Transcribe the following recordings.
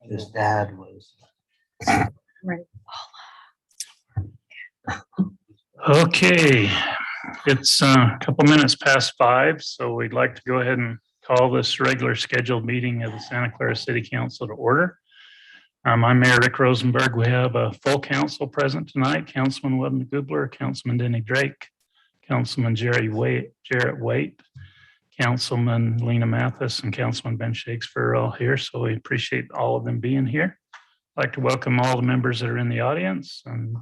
His dad was. Right. Okay, it's a couple minutes past 5, so we'd like to go ahead and call this regular scheduled meeting of the Santa Clara City Council to order. I'm Mayor Rick Rosenberg. We have a full council present tonight. Councilman Webber Gubler, Councilman Denny Drake, Councilman Jarrett Waite, Councilman Lena Mathis, and Councilman Ben Shakespeare are all here, so we appreciate all of them being here. I'd like to welcome all the members that are in the audience and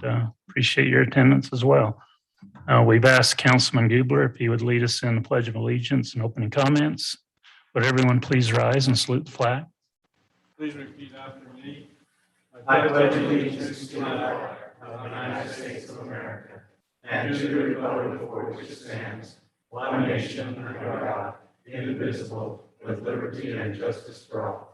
appreciate your attendance as well. We've asked Councilman Gubler if he would lead us in the Pledge of Allegiance and opening comments. Would everyone please rise and salute the flag? Please repeat after me. I pledge allegiance to the flag of the United States of America and to the republic for which it stands, one nation under God, indivisible, with liberty and justice for all.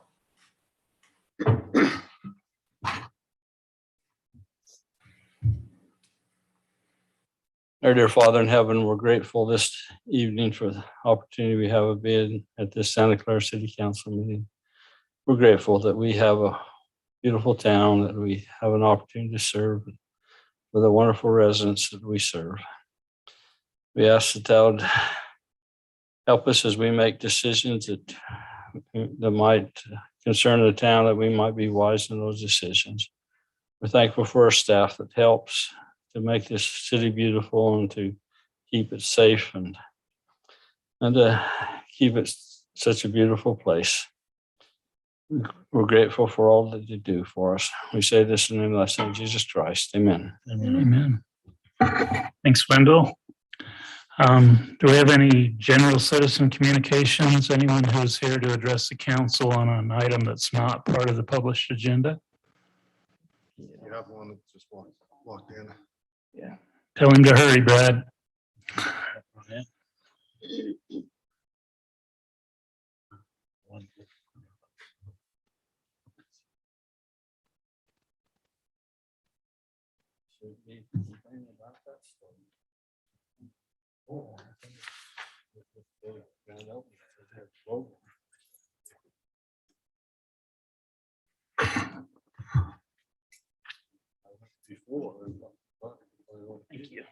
Our dear Father in heaven, we're grateful this evening for the opportunity we have of being at this Santa Clara City Council meeting. We're grateful that we have a beautiful town, that we have an opportunity to serve with the wonderful residents that we serve. We ask that thou would help us as we make decisions that might concern the town, that we might be wise in those decisions. We're thankful for our staff that helps to make this city beautiful and to keep it safe and to keep it such a beautiful place. We're grateful for all that you do for us. We say this in the name of thy Son, Jesus Christ. Amen. Amen. Thanks, Wendell. Do we have any general citizen communications? Anyone who's here to address the council on an item that's not part of the published agenda? You have one that just walked in. Yeah. Tell him to hurry, Brad. Thank you.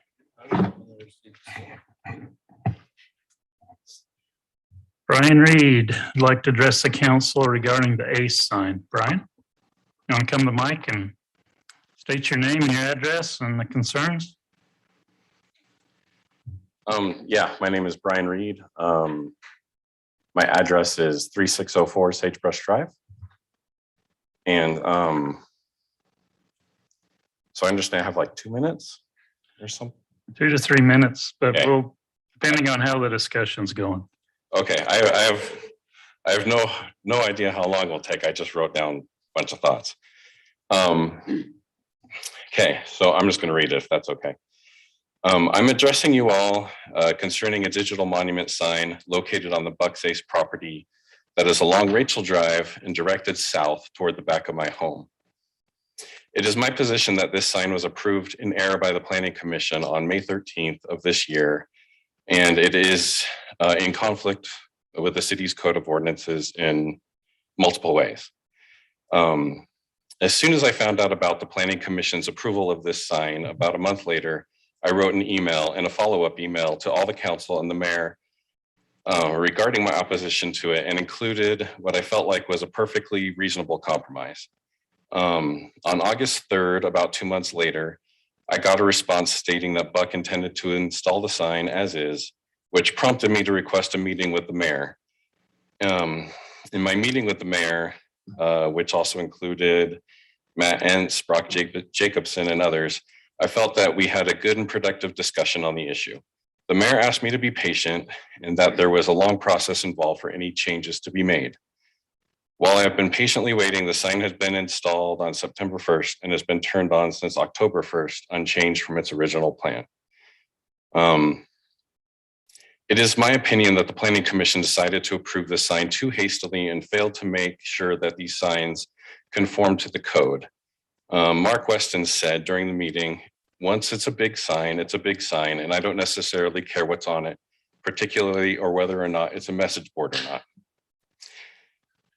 Brian Reed, I'd like to address the council regarding the ACE sign. Brian, you want to come to the mic and state your name and your address and the concerns? Yeah, my name is Brian Reed. My address is 3604 Sagebrush Drive. And so I understand I have like 2 minutes or something. 2 to 3 minutes, but Okay. we'll, depending on how the discussion's going. Okay, I have no idea how long it will take. I just wrote down a bunch of thoughts. Okay, so I'm just going to read it if that's okay. I'm addressing you all concerning a digital monument sign located on the Bucks Ace property that is along Rachel Drive and directed south toward the back of my home. It is my position that this sign was approved in error by the Planning Commission on May 13th of this year, and it is in conflict with the city's code of ordinances in multiple ways. As soon as I found out about the Planning Commission's approval of this sign, about a month later, I wrote an email and a follow-up email to all the council and the mayor regarding my opposition to it, and included what I felt like was a perfectly reasonable compromise. On August 3rd, about 2 months later, I got a response stating that Buck intended to install the sign as is, which prompted me to request a meeting with the mayor. In my meeting with the mayor, which also included Matt Entz, Brock Jacobson, and others, I felt that we had a good and productive discussion on the issue. The mayor asked me to be patient and that there was a long process involved for any changes to be made. While I have been patiently waiting, the sign has been installed on September 1st and has been turned on since October 1st, unchanged from its original plan. It is my opinion that the Planning Commission decided to approve this sign too hastily and failed to make sure that these signs conform to the code. Mark Weston said during the meeting, once it's a big sign, and I don't necessarily care what's on it, particularly or whether or not it's a message board or not.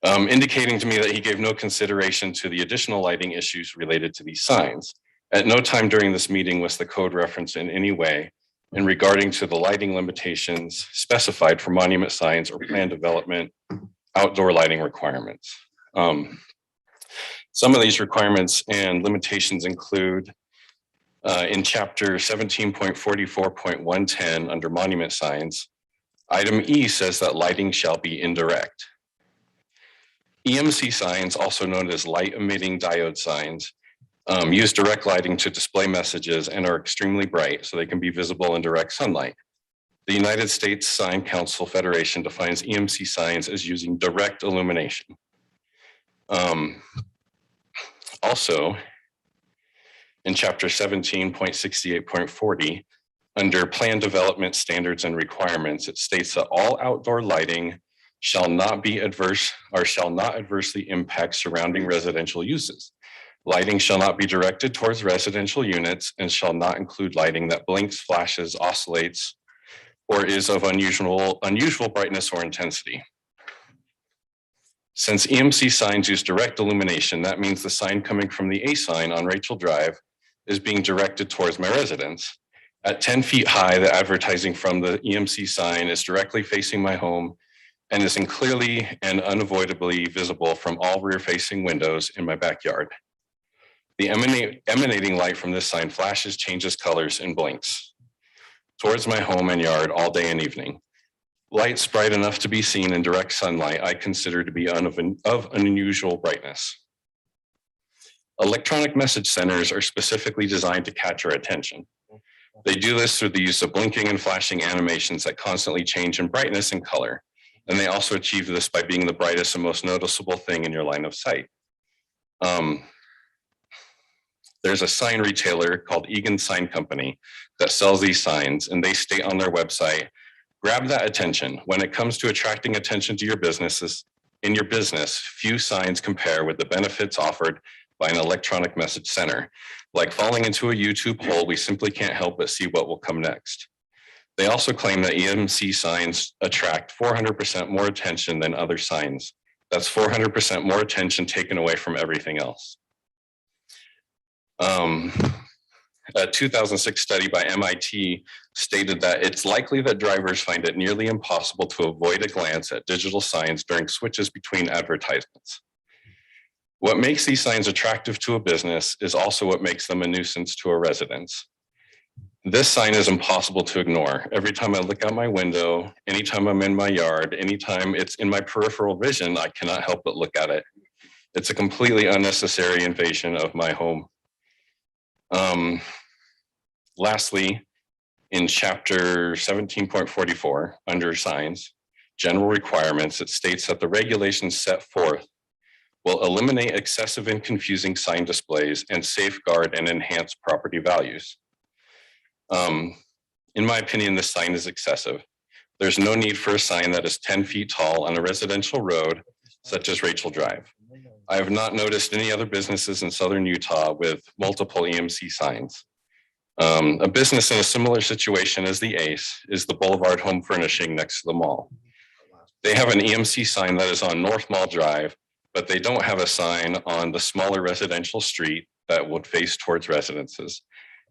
indicating to me that he gave no consideration to the additional lighting issues related to these signs. At no time during this meeting was the code referenced in any way in regarding to the lighting limitations specified for monument signs or plan development outdoor lighting requirements. Some of these requirements and limitations include in chapter 17.44.110 under monument signs, item E says that lighting shall be indirect. EMC signs, also known as light emitting diode signs, use direct lighting to display messages and are extremely bright so they can be visible in direct sunlight. The United States Sign Council Federation defines EMC signs as using direct illumination. Also, in chapter 17.68.40, under plan development standards and requirements, it states that all outdoor lighting shall not adversely impact surrounding residential uses. Lighting shall not be directed towards residential units and shall not include lighting that blinks, flashes, oscillates, or is of unusual brightness or intensity. Since EMC signs use direct illumination, that means the sign coming from the A sign on Rachel Drive is being directed towards my residence. At 10 feet high, the advertising from the EMC sign is directly facing my home and is clearly and unavoidably visible from all rear-facing windows in my backyard. The emanating light from this sign flashes, changes colors, and blinks towards my home and yard all day and evening. Lights bright enough to be seen in direct sunlight I consider to be of unusual brightness. Electronic message centers are specifically designed to catch our attention. They do this through the use of blinking and flashing animations that constantly change in brightness and color. And they also achieve this by being the brightest and most noticeable thing in your line of sight. There's a sign retailer called Egan Sign Company that sells these signs, and they state on their website, grab that attention. When it comes to attracting attention to your businesses, in your business, few signs compare with the benefits offered by an electronic message center. Like falling into a YouTube hole, we simply can't help but see what will come next. They also claim that EMC signs attract 400% more attention than other signs. That's 400% more attention taken away from everything else. A 2006 study by MIT stated that it's likely that drivers find it nearly impossible to avoid a glance at digital signs during switches between advertisements. What makes these signs attractive to a business is also what makes them a nuisance to a residence. This sign is impossible to ignore. Every time I look out my window, anytime I'm in my yard, anytime it's in my peripheral vision, I cannot help but look at it. It's a completely unnecessary invasion of my home. Lastly, in chapter 17.44, under signs, general requirements, it states that the regulations set forth will eliminate excessive and confusing sign displays and safeguard and enhance property values. In my opinion, this sign is excessive. There's no need for a sign that is 10 feet tall on a residential road, such as Rachel Drive. I have not noticed any other businesses in Southern Utah with multiple EMC signs. A business in a similar situation as the Ace is the Boulevard Home Furnishing next to the mall. They have an EMC sign that is on North Mall Drive, but they don't have a sign on the smaller residential street that would face towards residences.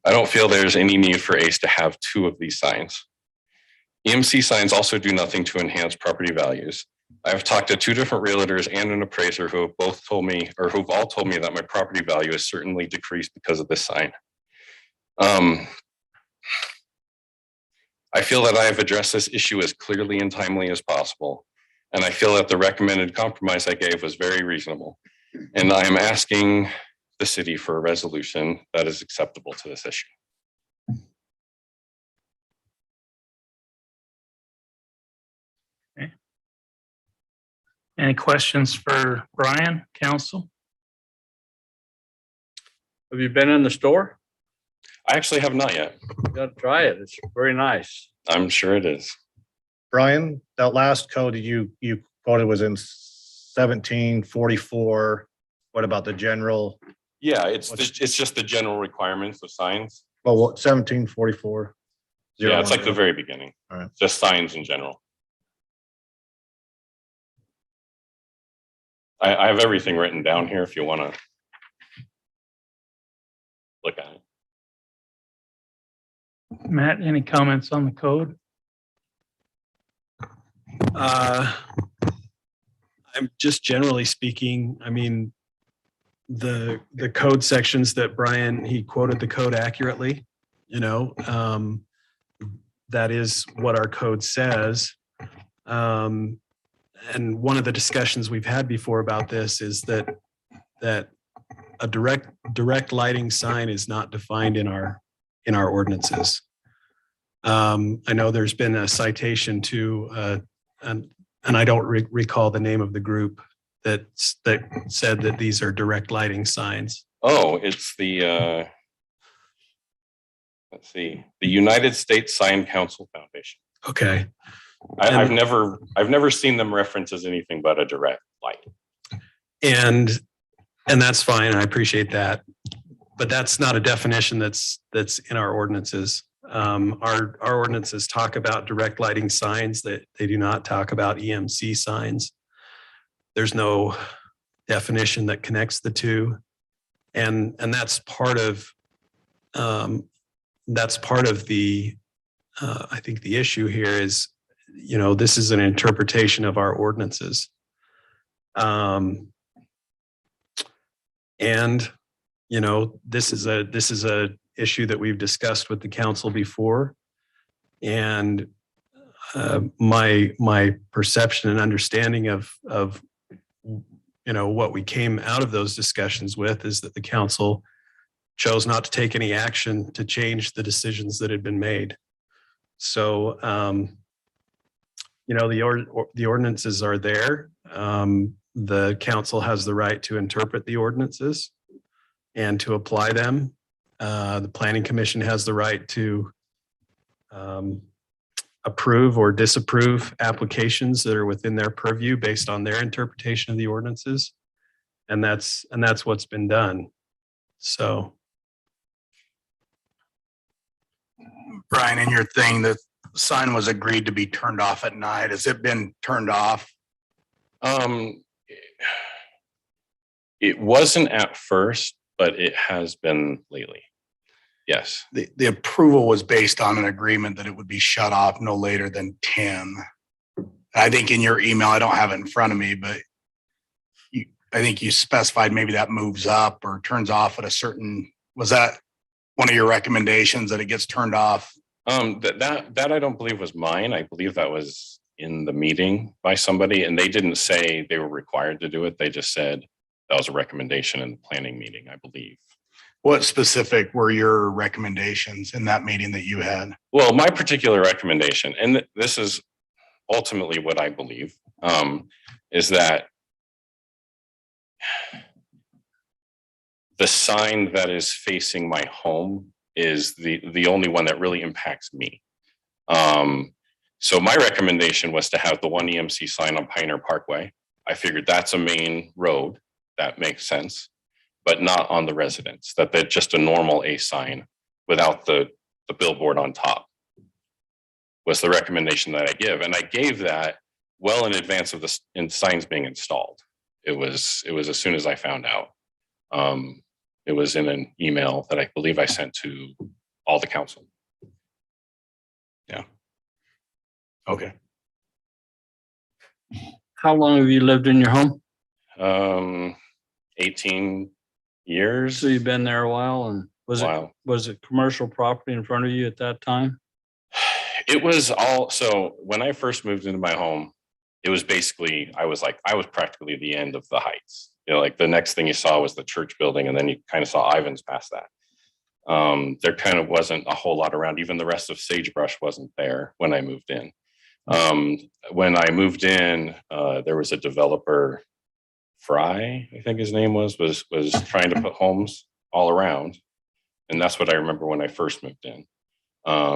I don't feel there's any need for Ace to have two of these signs. EMC signs also do nothing to enhance property values. I've talked to two different realtors and an appraiser who have both told me, or who've all told me that my property value has certainly decreased because of this sign. I feel that I have addressed this issue as clearly and timely as possible. And I feel that the recommended compromise I gave was very reasonable. And I am asking the city for a resolution that is acceptable to this issue. Any questions for Brian, council? Have you been in the store? I actually have not yet. You gotta try it. It's very nice. I'm sure it is. Brian, that last code you quoted was in 1744. What about the general? Yeah, it's just the general requirements of signs. Well, what 1744? Yeah, it's like the very beginning. All right. Just signs in general. I have everything written down here if you want to look at it. Matt, any comments on the code? I'm just generally speaking, I mean, the code sections that Brian, he quoted the code accurately, that is what our code says. And one of the discussions we've had before about this is that a direct lighting sign is not defined in our ordinances. I know there's been a citation to, and I don't recall the name of the group that said that these are direct lighting signs. Oh, it's the, let's see, the United States Sign Council Foundation. Okay. I've never seen them reference as anything but a direct light. And that's fine. I appreciate that. But that's not a definition that's in our ordinances. Our ordinances talk about direct lighting signs, that they do not talk about EMC signs. There's no definition that connects the two. And that's part of the I think the issue here is, this is an interpretation of our ordinances. And this is a issue that we've discussed with the council before. And my perception and understanding of what we came out of those discussions with is that the council chose not to take any action to change the decisions that had been made. So, the ordinances are there. The council has the right to interpret the ordinances and to apply them. The planning commission has the right to approve or disapprove applications that are within their purview based on their interpretation of the ordinances. And that's what's been done. So. Brian, in your thing, the sign was agreed to be turned off at night. Has it been turned off? It wasn't at first, but it has been lately. Yes. The approval was based on an agreement that it would be shut off no later than 10. I think in your email, I don't have it in front of me, but I think you specified maybe that moves up or turns off at a certain, was that one of your recommendations, that it gets turned off? That I don't believe was mine. I believe that was in the meeting by somebody, and they didn't say they were required to do it. They just said that was a recommendation in the planning meeting, I believe. What specific were your recommendations in that meeting that you had? Well, my particular recommendation, and this is ultimately what I believe, is that the sign that is facing my home is the only one that really impacts me. So my recommendation was to have the one EMC sign on Pioneer Parkway. I figured that's a main road. That makes sense, but not on the residence, that they're just a normal A sign without the billboard on top was the recommendation that I give. And I gave that well in advance of the signs being installed. It was as soon as I found out. It was in an email that I believe I sent to all the council. Yeah. Okay. How long have you lived in your home? 18 years. So you've been there a while, and was it commercial property in front of you at that time? It was all, so when I first moved into my home, it was basically, I was practically the end of the heights. Like the next thing you saw was the church building, and then you kind of saw Ivans past that. There kind of wasn't a whole lot around. Even the rest of Sagebrush wasn't there when I moved in. When I moved in, there was a developer, Fry, I think his name was trying to put homes all around. And that's what I remember when I first moved in.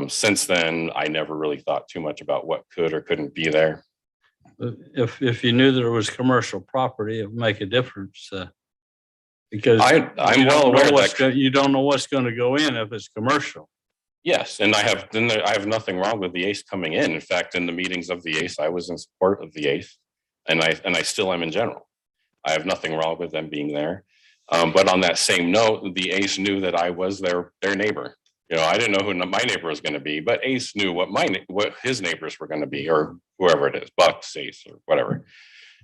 Since then, I never really thought too much about what could or couldn't be there. If you knew there was commercial property, it would make a difference. Because I'm well aware that you don't know what's going to go in if it's commercial. yes, and I have nothing wrong with the ACE coming in. In fact, in the meetings of the ACE, I was in support of the ACE, and I still am in general. I have nothing wrong with them being there. But on that same note, the Ace knew that I was their neighbor. You know, I didn't know who my neighbor was going to be, but Ace knew what his neighbors were going to be, or whoever it is, Buck, Ace, or whatever.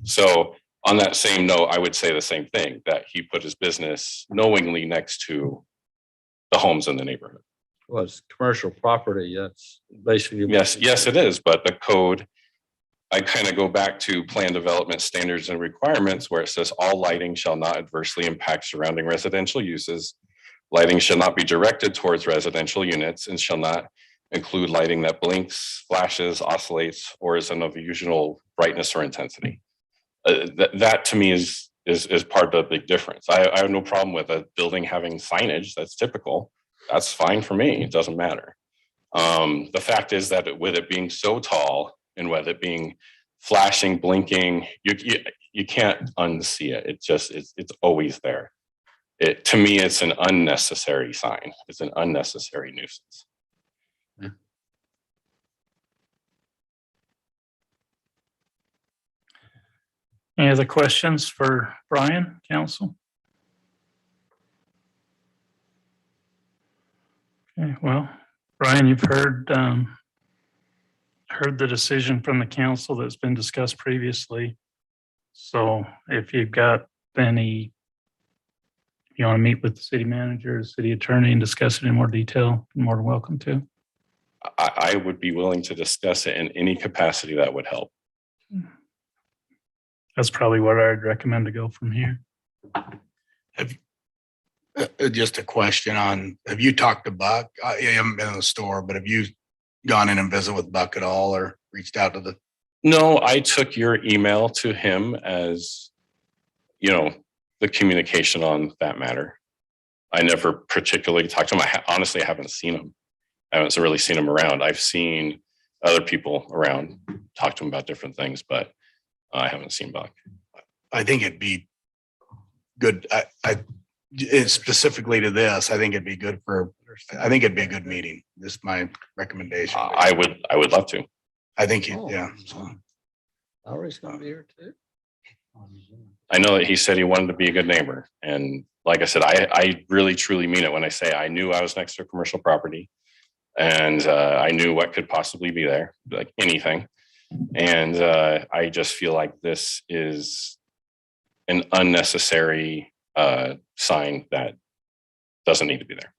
So on that same note, I would say the same thing, that he put his business knowingly next to the homes in the neighborhood. Well, it's commercial property. That's basically. Yes, it is. But the code, I kind of go back to plan development standards and requirements where it says all lighting shall not adversely impact surrounding residential uses. Lighting shall not be directed towards residential units and shall not include lighting that blinks, flashes, oscillates, or is of unusual brightness or intensity. That to me is part of the big difference. I have no problem with a building having signage. That's typical. That's fine for me. It doesn't matter. The fact is that with it being so tall and with it being flashing, blinking, you can't unsee it. It's always there. To me, it's an unnecessary sign. It's an unnecessary nuisance. Any other questions for Brian, council? Okay, well, Brian, you've heard the decision from the council that's been discussed previously. So if you've got any, you want to meet with the city manager, city attorney and discuss it in more detail, you're more than welcome to. I would be willing to discuss it in any capacity that would help. That's probably what I'd recommend to go from here. Just a question on, have you talked to Buck? I haven't been in the store, but have you gone in and visited with Buck at all or reached out to the? No, I took your email to him as, you know, the communication on that matter. I never particularly talked to him. Honestly, I haven't seen him. I haven't really seen him around. I've seen other people around talk to him about different things, but I haven't seen Buck. I think it'd be good. It's specifically to this. I think it'd be a good meeting. This is my recommendation. I would love to. I think, yeah. So. Lowry's gonna be here too. I know that he said he wanted to be a good neighbor. And like I said, I really truly mean it when I say I knew I was next to a commercial property and I knew what could possibly be there, like anything. And I just feel like this is an unnecessary sign that doesn't need to be there.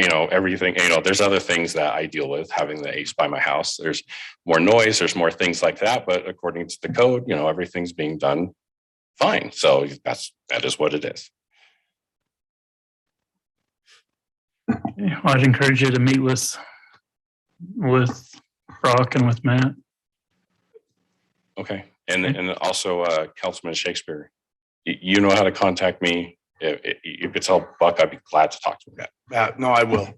You know, everything, you know, there's other things that I deal with having the Ace by my house. There's more noise, there's more things like that. But according to the code, you know, everything's being done fine. So that is what it is. Yeah, I'd encourage you to meet with Brock and with Matt. Okay. And also Councilman Shakespeare, you know how to contact me. If you could tell Buck, I'd be glad to talk to him. No, I will.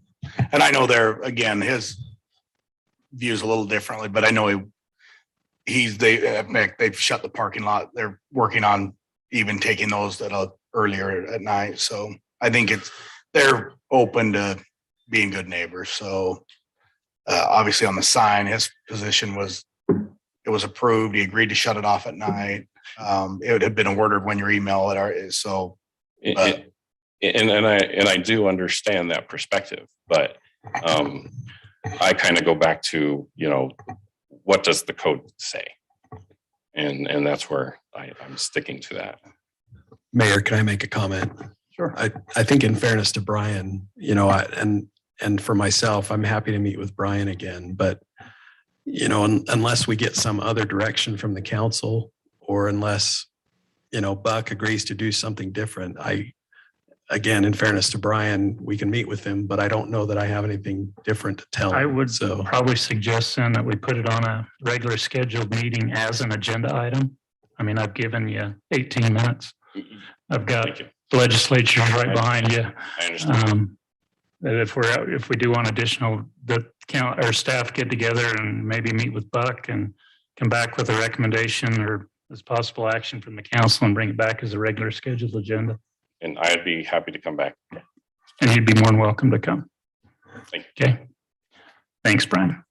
And I know again, his views a little differently, but I know they've shut the parking lot. They're working on even taking those earlier at night. So I think they're open to being good neighbors. So obviously on the sign, his position was, it was approved. He agreed to shut it off at night. It had been ordered when your email so. And I do understand that perspective, but I kind of go back to, you know, what does the code say? And that's where I'm sticking to that. Mayor, can I make a comment? Sure. I think in fairness to Brian, you know, and for myself, I'm happy to meet with Brian again, but you know, unless we get some other direction from the council or unless, you know, Buck agrees to do something different, again, in fairness to Brian, we can meet with him, but I don't know that I have anything different to tell him. I would probably suggest then that we put it on a regular scheduled meeting as an agenda item. I mean, I've given you 18 minutes. I've got legislature right behind you. I understand. That if we do want additional, our staff get together and maybe meet with Buck and come back with a recommendation or as possible action from the council and bring it back as a regular scheduled agenda. And I'd be happy to come back. And you'd be more than welcome to come. Thank you. Okay. Thanks, Brian.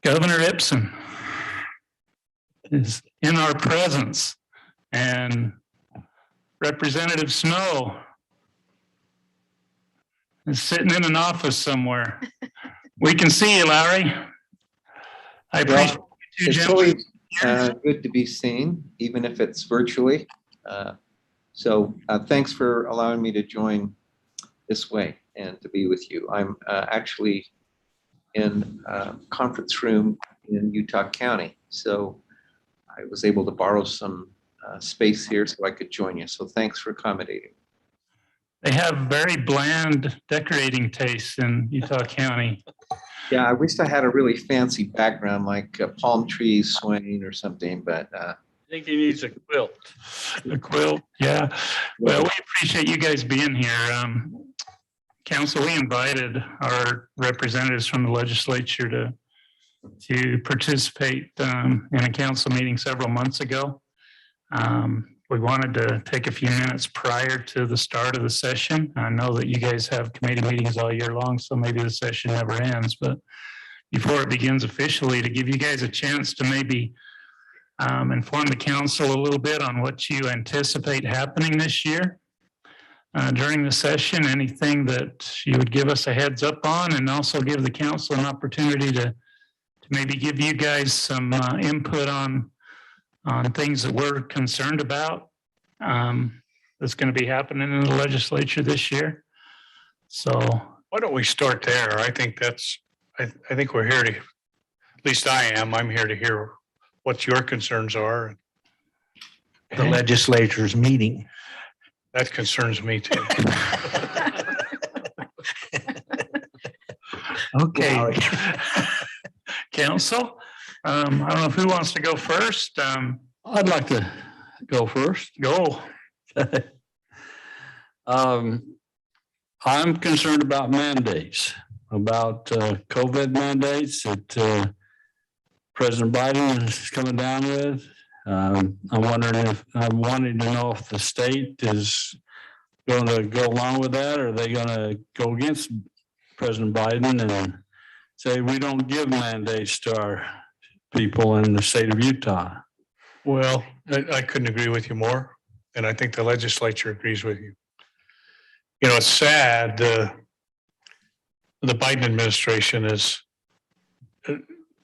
Governor Ipson. is in our presence. And Representative Snow is sitting in an office somewhere. We can see you, Larry. I appreciate you two It's gentlemen. always good to be seen, even if it's virtually. So thanks for allowing me to join this way and to be with you. I'm actually in a conference room in Utah County, so I was able to borrow some space here so I could join you. So thanks for accommodating. They have very bland decorating tastes in Utah County. Yeah, I wish I had a really fancy background like palm trees swaying or something, but I think he needs a quilt. A quilt, yeah. Well, we appreciate you guys being here. Council, we invited our representatives from the legislature to participate in a council meeting several months ago. We wanted to take a few minutes prior to the start of the session. I know that you guys have committee meetings all year long, so maybe the session never ends, but before it begins officially, to give you guys a chance to maybe inform the council a little bit on what you anticipate happening this year during the session, anything that you would give us a heads up on, and also give the council an opportunity to maybe give you guys some input on things that we're concerned about that's going to be happening in the legislature this year. So why don't we start there? I think I think we're here to, at least I'm here to hear what your concerns are. The legislature's meeting. That concerns me too. Okay. Council, I don't know if who wants to go first. I'd like to go first. Go. I'm concerned about mandates, about COVID mandates that President Biden is coming down with. I'm wanting to know if the state is going to go along with that, or are they going to go against President Biden and say we don't give mandates to our people in the state of Utah? Well, I couldn't agree with you more. And I think the legislature agrees with you. You know, it's sad. The Biden administration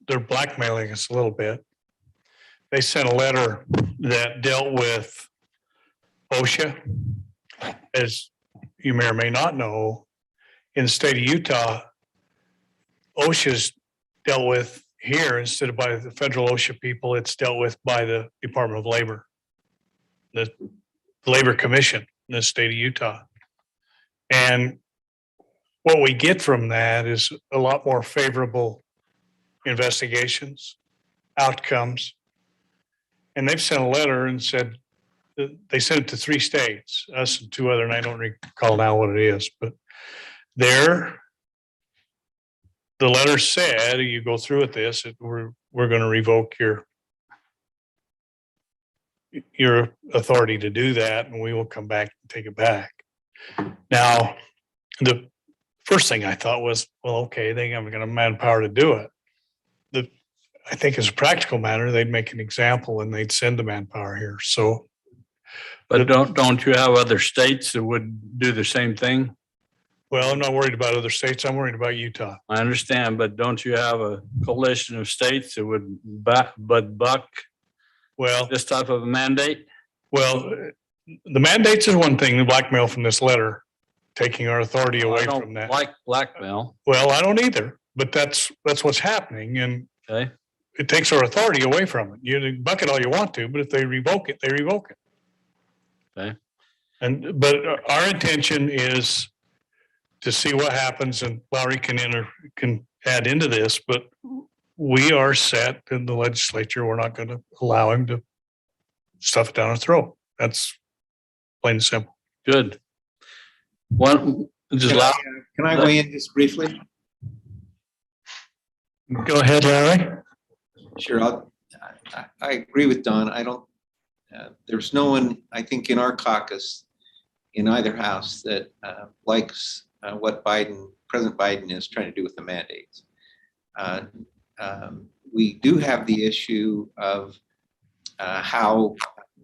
they're blackmailing us a little bit. They sent a letter that dealt with OSHA. As you may or may not know, in the state of Utah, OSHA's dealt with here instead of by the federal OSHA people, it's dealt with by the Department of Labor, the Labor Commission in the state of Utah. And what we get from that is a lot more favorable investigations, outcomes. And they've sent a letter and said, they sent it to 3 states, us and 2 other, and I don't recall now what it is, but the letter said, you go through with this, we're going to revoke your authority to do that, and we will come back and take it back. Now, the first thing I thought was, well, okay, they haven't got manpower to do it. I think as a practical matter, they'd make an example and they'd send the manpower here. So, but don't you have other states that would do the same thing? Well, I'm not worried about other states. I'm worried about Utah. I understand, but don't you have a coalition of states that would buck this type of a mandate? Well, the mandates is one thing, the blackmail from this letter, taking our authority away from that. Like blackmail. Well, I don't either, but that's what's happening. And okay, it takes our authority away from it. You buck it all you want to, but if they revoke it, they revoke it. Okay. But our intention is to see what happens, and Larry can add into this, but we are set in the legislature. We're not going to allow him to stuff it down our throat. That's plain and simple. Good. Can I weigh in just briefly? Go ahead, Larry. Sure. I agree with Don. I don't, there's no one, I think, in our caucus, in either house that likes what President Biden is trying to do with the mandates. We do have the issue of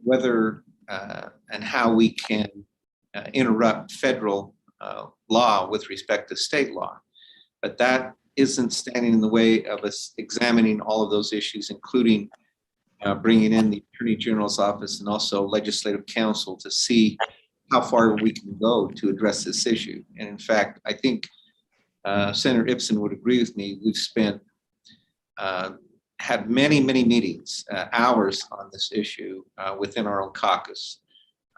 whether and how we can interrupt federal law with respect to state law. But that isn't standing in the way of us examining all of those issues, including bringing in the Attorney General's office and also Legislative Council to see how far we can go to address this issue. And in fact, I think Senator Ipsen would agree with me. We've had many meetings, hours on this issue within our own caucus.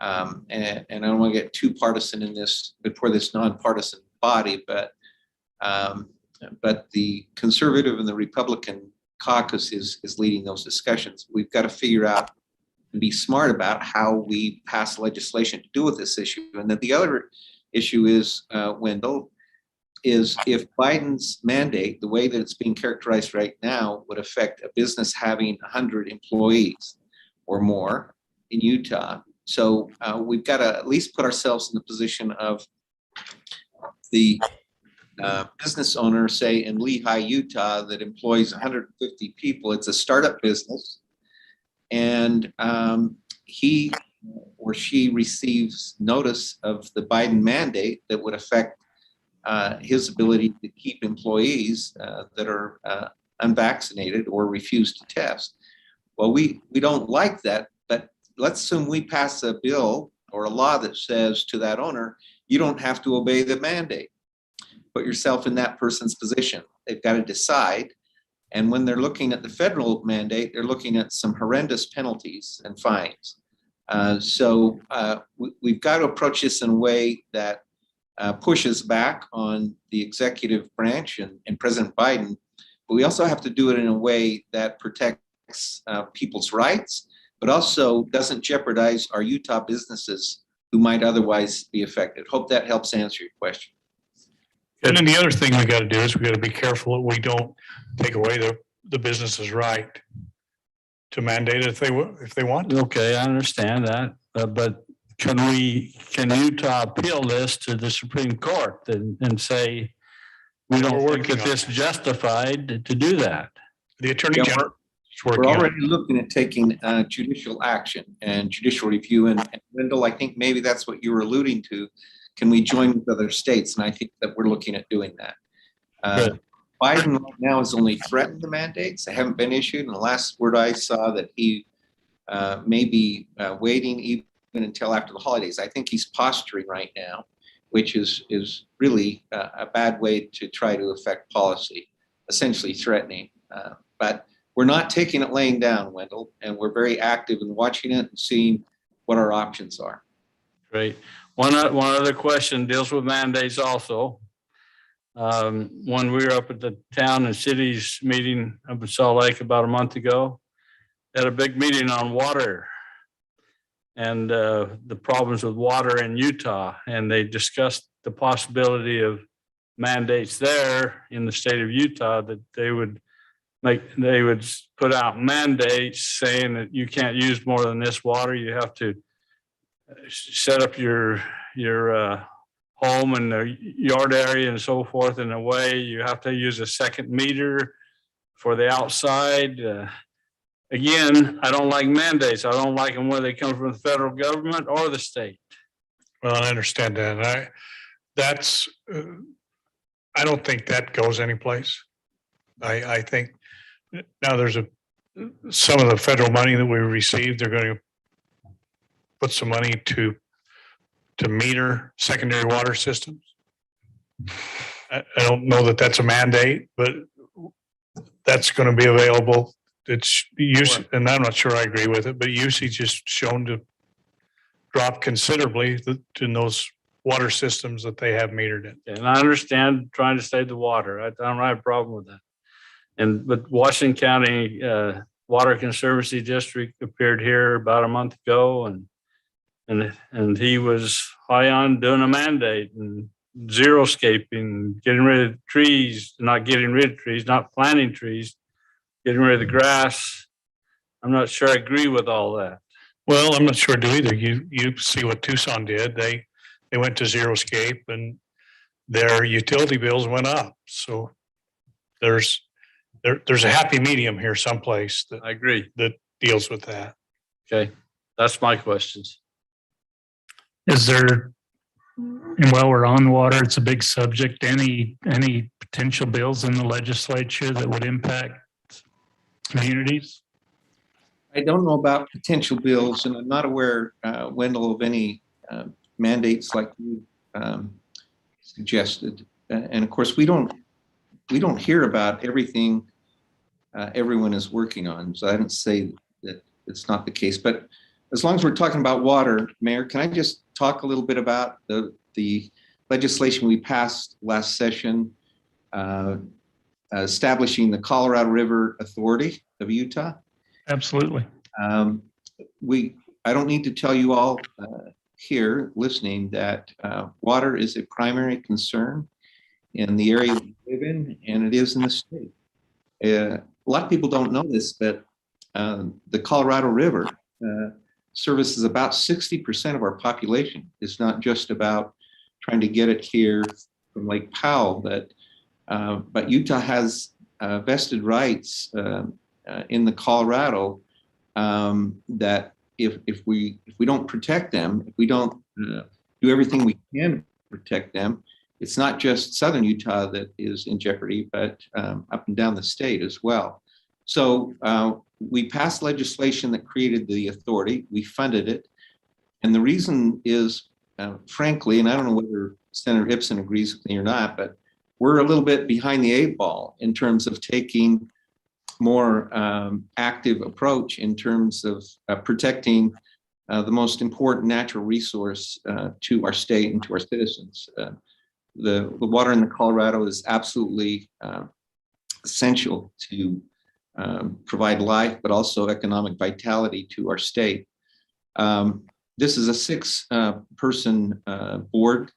And I don't want to get too partisan in this before this nonpartisan body, but the conservative and the Republican caucus is leading those discussions. We've got to figure out and be smart about how we pass legislation to deal with this issue. And then the other issue is, Wendell, is if Biden's mandate, the way that it's being characterized right now, would affect a business having 100 employees or more in Utah. So we've got to at least put ourselves in the position of the business owner, say in Lehi, Utah, that employs 150 people. It's a startup business, and he or she receives notice of the Biden mandate that would affect his ability to keep employees that are unvaccinated or refuse to test. Well, we don't like that, but let's assume we pass a bill or a law that says to that owner, you don't have to obey the mandate. Put yourself in that person's position. They've got to decide. And when they're looking at the federal mandate, they're looking at some horrendous penalties and fines. So we've got to approach this in a way that pushes back on the executive branch and President Biden, but we also have to do it in a way that protects people's rights, but also doesn't jeopardize our Utah businesses who might otherwise be affected. Hope that helps answer your question. And then the other thing we got to do is we got to be careful that we don't take away the business's right to mandate it if they want to. Okay, I understand that, but can Utah appeal this to the Supreme Court and say, we don't think that this justified to do that? The Attorney General is working We're on it. already looking at taking judicial action and judicial review. And Wendell, I think maybe that's what you were alluding to. Can we join with other states? And I think that we're looking at doing that. Biden right now has only threatened the mandates. They haven't been issued. And the last word I saw that he may be waiting even until after the holidays. I think he's posturing right now, which is really a bad way to try to affect policy, essentially threatening. But we're not taking it laying down, Wendell, and we're very active in watching it and seeing what our options are. Great. One other question deals with mandates also. When we were up at the town and cities meeting up in Salt Lake about a month ago, they had a big meeting on water and the problems with water in Utah. And they discussed the possibility of mandates there in the state of Utah that they would put out mandates saying that you can't use more than this water. You have to set up your home and the yard area and so forth in a way. You have to use a second meter for the outside. Again, I don't like mandates. I don't like them whether they come from the federal government or the state. Well, I understand that. I don't think that goes anyplace. I think now there's some of the federal money that we received, they're going to put some money to meter secondary water systems. I don't know that that's a mandate, but that's going to be available. It's use, and I'm not sure I agree with it, but usage is shown to drop considerably in those water systems that they have metered in. And I understand trying to save the water. I don't have a problem with that. But Washington County Water Conservancy District appeared here about a month ago, and he was high on doing a mandate and xeriscaping, getting rid of trees, not planting trees, getting rid of the grass. I'm not sure I agree with all that. Well, I'm not sure I do either. You see what Tucson did. They went to xeriscape and their utility bills went up. So there's a happy medium here someplace that I agree that deals with that. Okay, that's my questions. Is there, and while we're on water, it's a big subject, any potential bills in the legislature that would impact communities? I don't know about potential bills, and I'm not aware, Wendell, of any mandates like you suggested. And of course, we don't hear about everything everyone is working on. So I don't say that it's not the case. But as long as we're talking about water, Mayor, can I just talk a little bit about the legislation we passed last session, establishing the Colorado River Authority of Utah? Absolutely. I don't need to tell you all here listening that water is a primary concern in the area we live in, and it is in the state. A lot of people don't know this, but the Colorado River services about 60% of our population. It's not just about trying to get it here from Lake Powell, but Utah has vested rights in the Colorado that if we don't protect them, if we don't do everything we can to protect them, it's not just southern Utah that is in jeopardy, but up and down the state as well. So we passed legislation that created the authority. We funded it. And the reason is, frankly, and I don't know whether Senator Ipsen agrees with me or not, but we're a little bit behind the 8 ball in terms of taking more active approach in terms of protecting the most important natural resource to our state and to our citizens. The water in the Colorado is absolutely essential to provide life, but also economic vitality to our state. This is a 6-person board,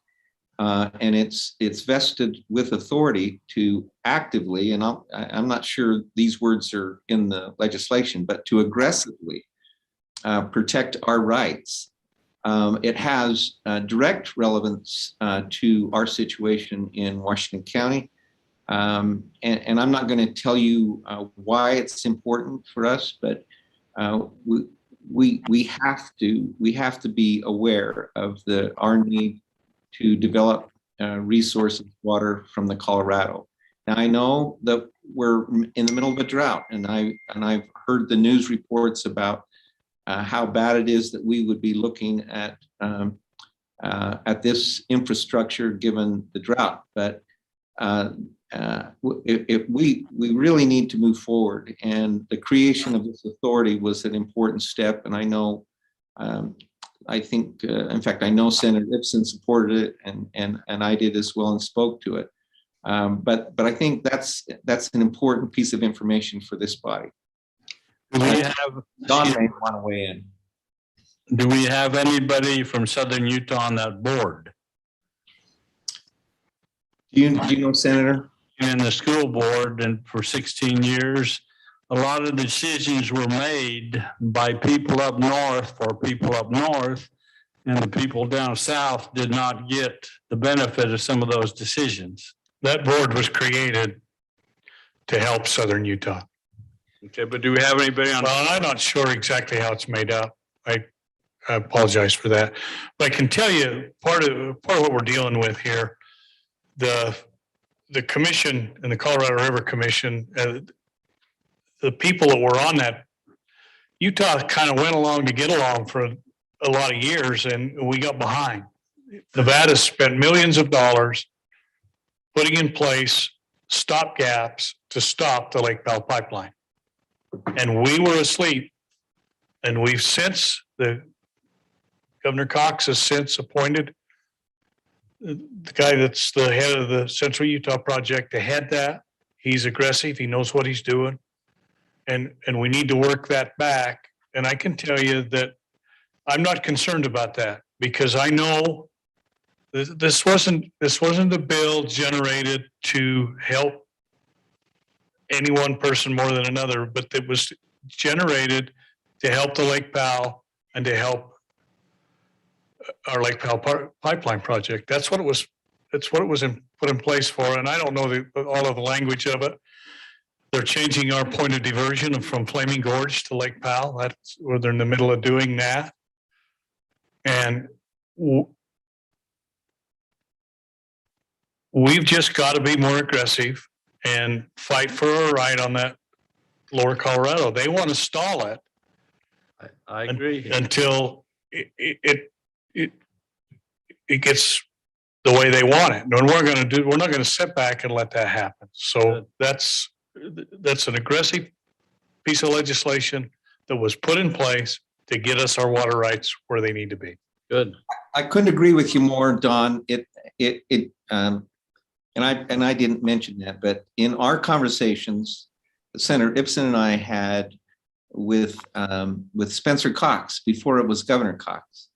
and it's vested with authority to actively, and I'm not sure these words are in the legislation, but to aggressively protect our rights. It has direct relevance to our situation in Washington County. And I'm not going to tell you why it's important for us, but we have to be aware of our need to develop resources water from the Colorado. Now I know that we're in the middle of a drought, and I've heard the news reports about how bad it is that we would be looking at this infrastructure given the drought. But if we really need to move forward, and the creation of this authority was an important step. And I know, I think, in fact, I know Senator Ipsen supported it, and I did as well and spoke to it. But I think that's an important piece of information for this body. Do we have, Don may want to weigh in. do we have anybody from Southern Utah on that board? Do you know, Senator? In the school board, and for 16 years, a lot of decisions were made by people up north for people up north, and the people down south did not get the benefit of some of those decisions. That board was created to help Southern Utah. Okay, but do we have anybody on? Well, I'm not sure exactly how it's made up. I apologize for that. But I can tell you part of what we're dealing with here, the commission and the Colorado River Commission, the people that were on that, Utah kind of went along to get along for a lot of years, and we got behind. Nevada spent millions of dollars putting in place stopgaps to stop the Lake Powell pipeline. And we were asleep, and we've since, Governor Cox has since appointed the guy that's the head of the Central Utah Project to head that. He's aggressive. He knows what he's doing. And we need to work that back. And I can tell you that I'm not concerned about that, because I know this wasn't a bill generated to help any one person more than another, but it was generated to help the Lake Powell and to help our Lake Powell pipeline project. That's what it was. That's what it was put in place for. And I don't know all of the language of it, they're changing our point of diversion from Flaming Gorge to Lake Powell. That's where they're in the middle of doing that. And we've just got to be more aggressive and fight for our right on that lower Colorado. They want to stall it I agree. until it gets the way they want it. And we're not going to sit back and let that happen. So that's an aggressive piece of legislation that was put in place to get us our water rights where they need to be. Good. I couldn't agree with you more, Don. And I didn't mention that, but in our conversations, Senator Ipsen and I had with Spencer Cox before it was Governor Cox.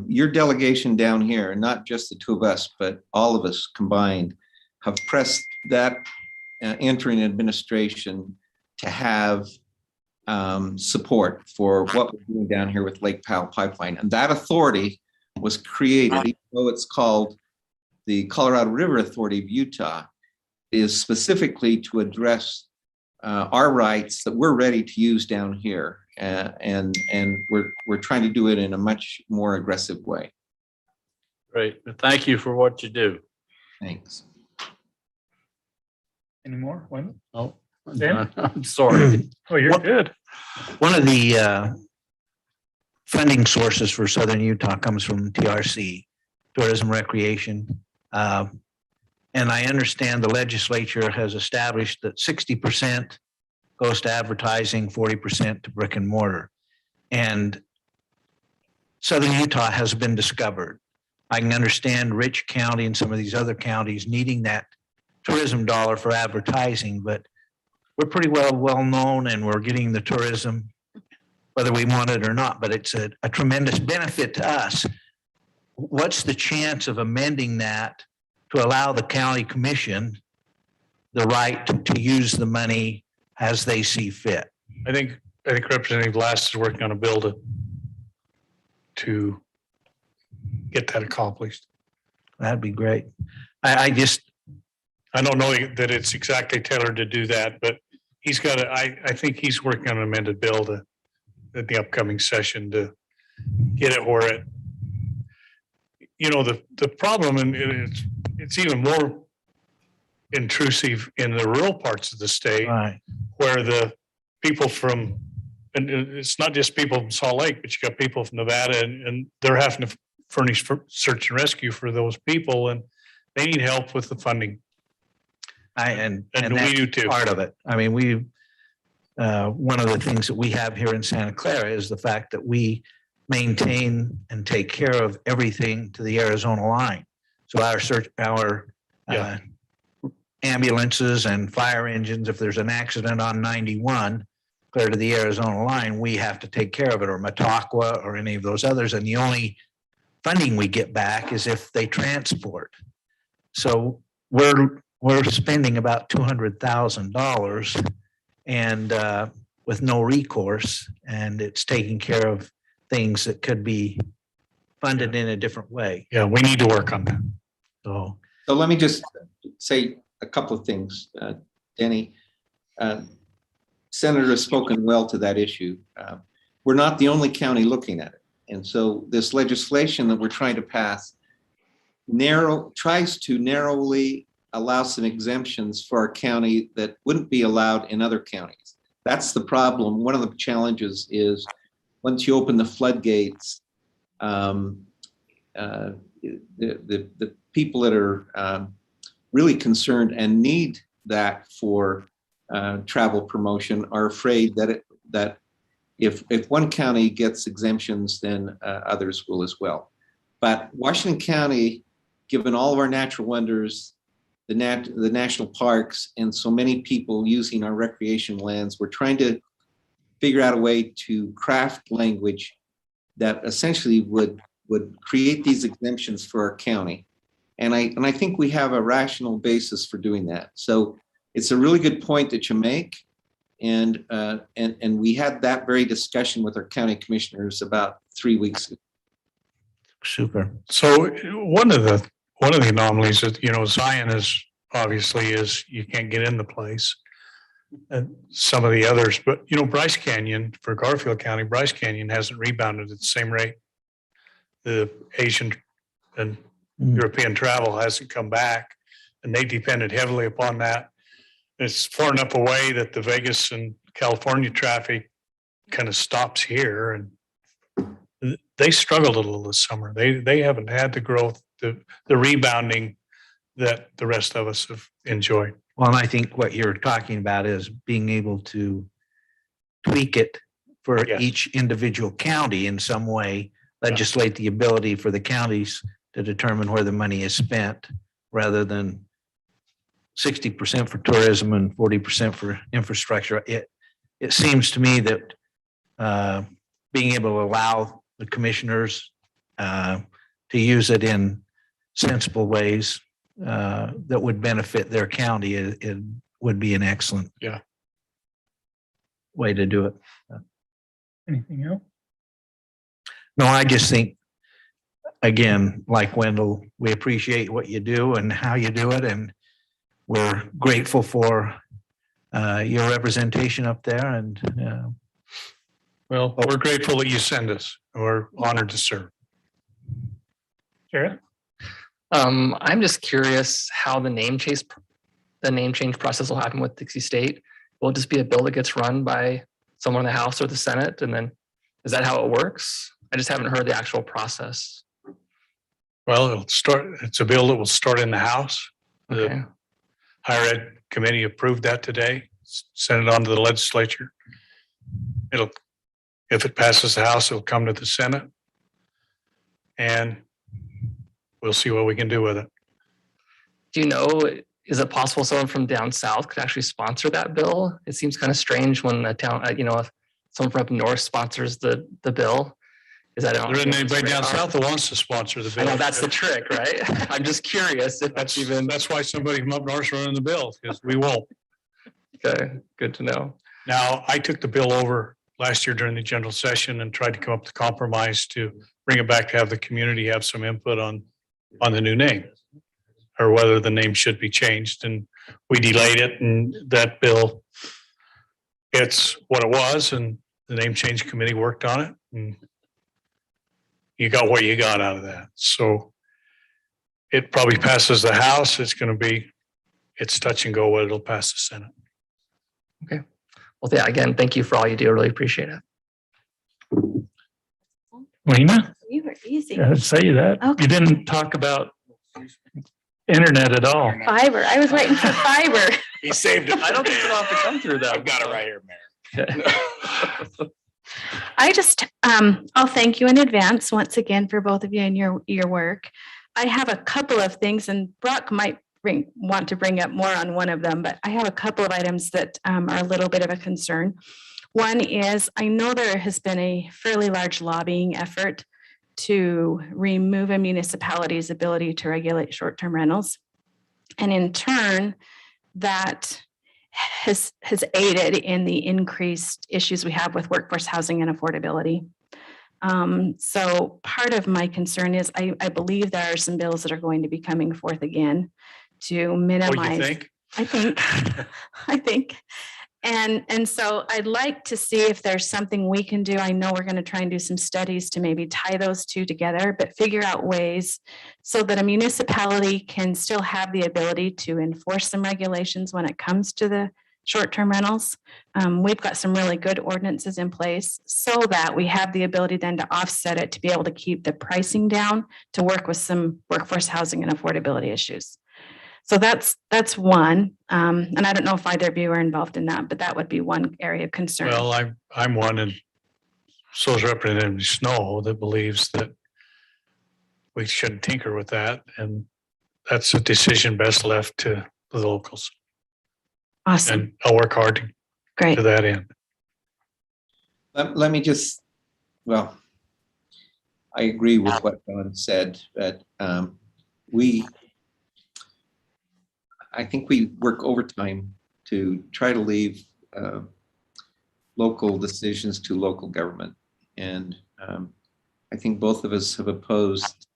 Your delegation down here, and not just the two of us, but all of us combined, have pressed that entering administration to have support for what we're doing down here with Lake Powell Pipeline. And that authority was created, even though it's called the Colorado River Authority of Utah, is specifically to address our rights that we're ready to use down here. And we're trying to do it in a much more aggressive way. Great. Thank you for what you do. Thanks. Any more? Wayne? Oh, Dan? I'm sorry. Oh, you're good. One of the funding sources for Southern Utah comes from TRC, Tourism Recreation. And I understand the legislature has established that 60% goes to advertising, 40% to brick and mortar. And Southern Utah has been discovered. I can understand Rich County and some of these other counties needing that tourism dollar for advertising, but we're pretty well known and we're getting the tourism, whether we want it or not, but it's a tremendous benefit to us. What's the chance of amending that to allow the county commission the right to use the money as they see fit? I think Representative Last is working on a bill to get that accomplished. That'd be great. I don't know that it's exactly tailored to do that, but he's got I think he's working on an amended bill at the upcoming session to get it where it, the problem, and it's even more intrusive in the rural parts of the state, right. where the people from, and it's not just people from Salt Lake, but you got people from Nevada, and they're having to furnish search and rescue for those people, and they need help with the funding. And we do too. Part of it. I mean, one of the things that we have here in Santa Clara is the fact that we maintain and take care of everything to the Arizona line. So our ambulances and fire engines, if there's an accident on 91 clear to the Arizona line, we have to take care of it, or Mataqua or any of those others. And the only funding we get back is if they transport. So we're spending about $200,000 and with no recourse, and it's taking care of things that could be funded in a different way. Yeah, we need to work on that. So let me just say a couple of things, Denny. Senator has spoken well to that issue. We're not the only county looking at it. And so this legislation that we're trying to pass tries to narrowly allow some exemptions for our county that wouldn't be allowed in other counties. That's the problem. One of the challenges is once you open the floodgates, the people that are really concerned and need that for travel promotion are afraid that if one county gets exemptions, then others will as well. But Washington County, given all of our natural wonders, the national parks, and so many people using our recreation lands, we're trying to figure out a way to craft language that essentially would create these exemptions for our county. And I think we have a rational basis for doing that. So it's a really good point that you make. And we had that very discussion with our county commissioners about 3 weeks ago. super. So one of the anomalies is, Zion is obviously you can't get in the place. and some of the others, but you know, Bryce Canyon for Garfield County, Bryce Canyon hasn't rebounded at the same rate. The Asian and European travel hasn't come back, and they depended heavily upon that. It's far enough away that the Vegas and California traffic kind of stops here, and they struggled a little this summer. They haven't had the growth, the rebounding that the rest of us have enjoyed. Well, and I think what you're talking about is being able to tweak it for Yes. each individual county in some way, legislate the ability for the counties to determine where the money is spent rather than 60% for tourism and 40% for infrastructure. It seems to me that being able to allow the commissioners to use it in sensible ways that would benefit their county, it would be an excellent way to do it. Anything else? No, I just think, again, like Wendell, we appreciate what you do and how you do it, and we're grateful for your representation up there. And Well, we're grateful that you send us. We're honored to serve. Jared? I'm just curious how the name change process will happen with Dixie State. Will it just be a bill that gets run by someone in the House or the Senate, and then is that how it works? I just haven't heard the actual process. Well, it's a bill that will start in the House. The Okay. Higher Ed Committee approved that today, sent it on to the legislature. If it passes the House, it'll come to the Senate. And we'll see what we can do with it. Do you know, is it possible someone from down south could actually sponsor that bill? It seems kind of strange when a town, if someone from up north sponsors the bill. Is that There isn't anybody down south that wants to sponsor the I bill. know that's the trick, right? I'm just curious if that's even. That's why somebody from up north is running the bill, because we won't. Okay, good to know. Now, I took the bill over last year during the general session and tried to come up with a compromise to bring it back to have the community have some input on the new name, or whether the name should be changed. And we delayed it, and that bill, it's what it was, and the name change committee worked on it, and you got what you got out of that. So it probably passes the House. It's touch and go whether it'll pass the Senate. Okay. Well, yeah, again, thank you for all you do. I really appreciate it. Lena? You were easy. Yeah, I'd say that. Okay. You didn't talk about internet at all. Fiber. I was waiting for fiber. He saved it. I don't think it'll have to come through that. I've got it right here, Mayor. I just, I'll thank you in advance once again for both of you and your work. I have a couple of things, and Brock might want to bring up more on one of them, but I have a couple of items that are a little bit of a concern. One is, I know there has been a fairly large lobbying effort to remove a municipality's ability to regulate short-term rentals. And in turn, that has aided in the increased issues we have with workforce housing and affordability. So part of my concern is I believe there are some bills that are going to be coming forth again to minimize. You think? I think. And so I'd like to see if there's something we can do. I know we're going to try and do some studies to maybe tie those two together, but figure out ways so that a municipality can still have the ability to enforce some regulations when it comes to the short-term rentals. We've got some really good ordinances in place so that we have the ability then to offset it, to be able to keep the pricing down, to work with some workforce housing and affordability issues. So that's one. And I don't know if either of you are involved in that, but that would be one area of concern. Well, I'm one, and so is Representative Snow, that believes that we shouldn't tinker with that, and that's a decision best left to the locals. Awesome. And I'll work hard Great. to that end. Let me just, well, I agree with what Don said, but I think we work overtime to try to leave local decisions to local government. And I think both of us have opposed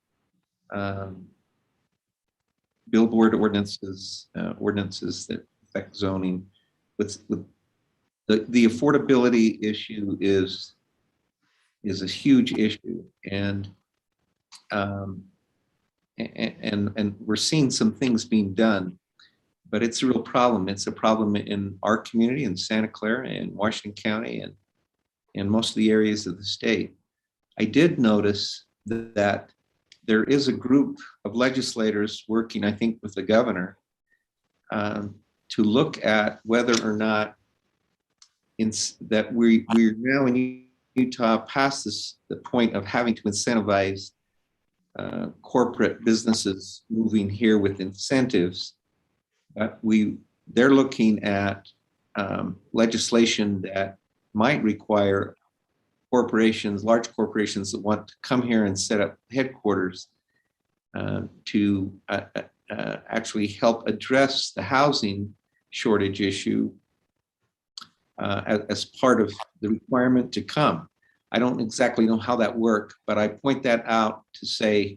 billboard ordinances that affect zoning with the affordability issue is a huge issue, and we're seeing some things being done, but it's a real problem. It's a problem in our community in Santa Clara and Washington County and in most of the areas of the state. I did notice that there is a group of legislators working, I think, with the governor to look at whether or not that we're now in Utah past the point of having to incentivize corporate businesses moving here with incentives. But they're looking at legislation that might require corporations, large corporations that want to come here and set up headquarters to actually help address the housing shortage issue as part of the requirement to come. I don't exactly know how that worked, but I point that out to say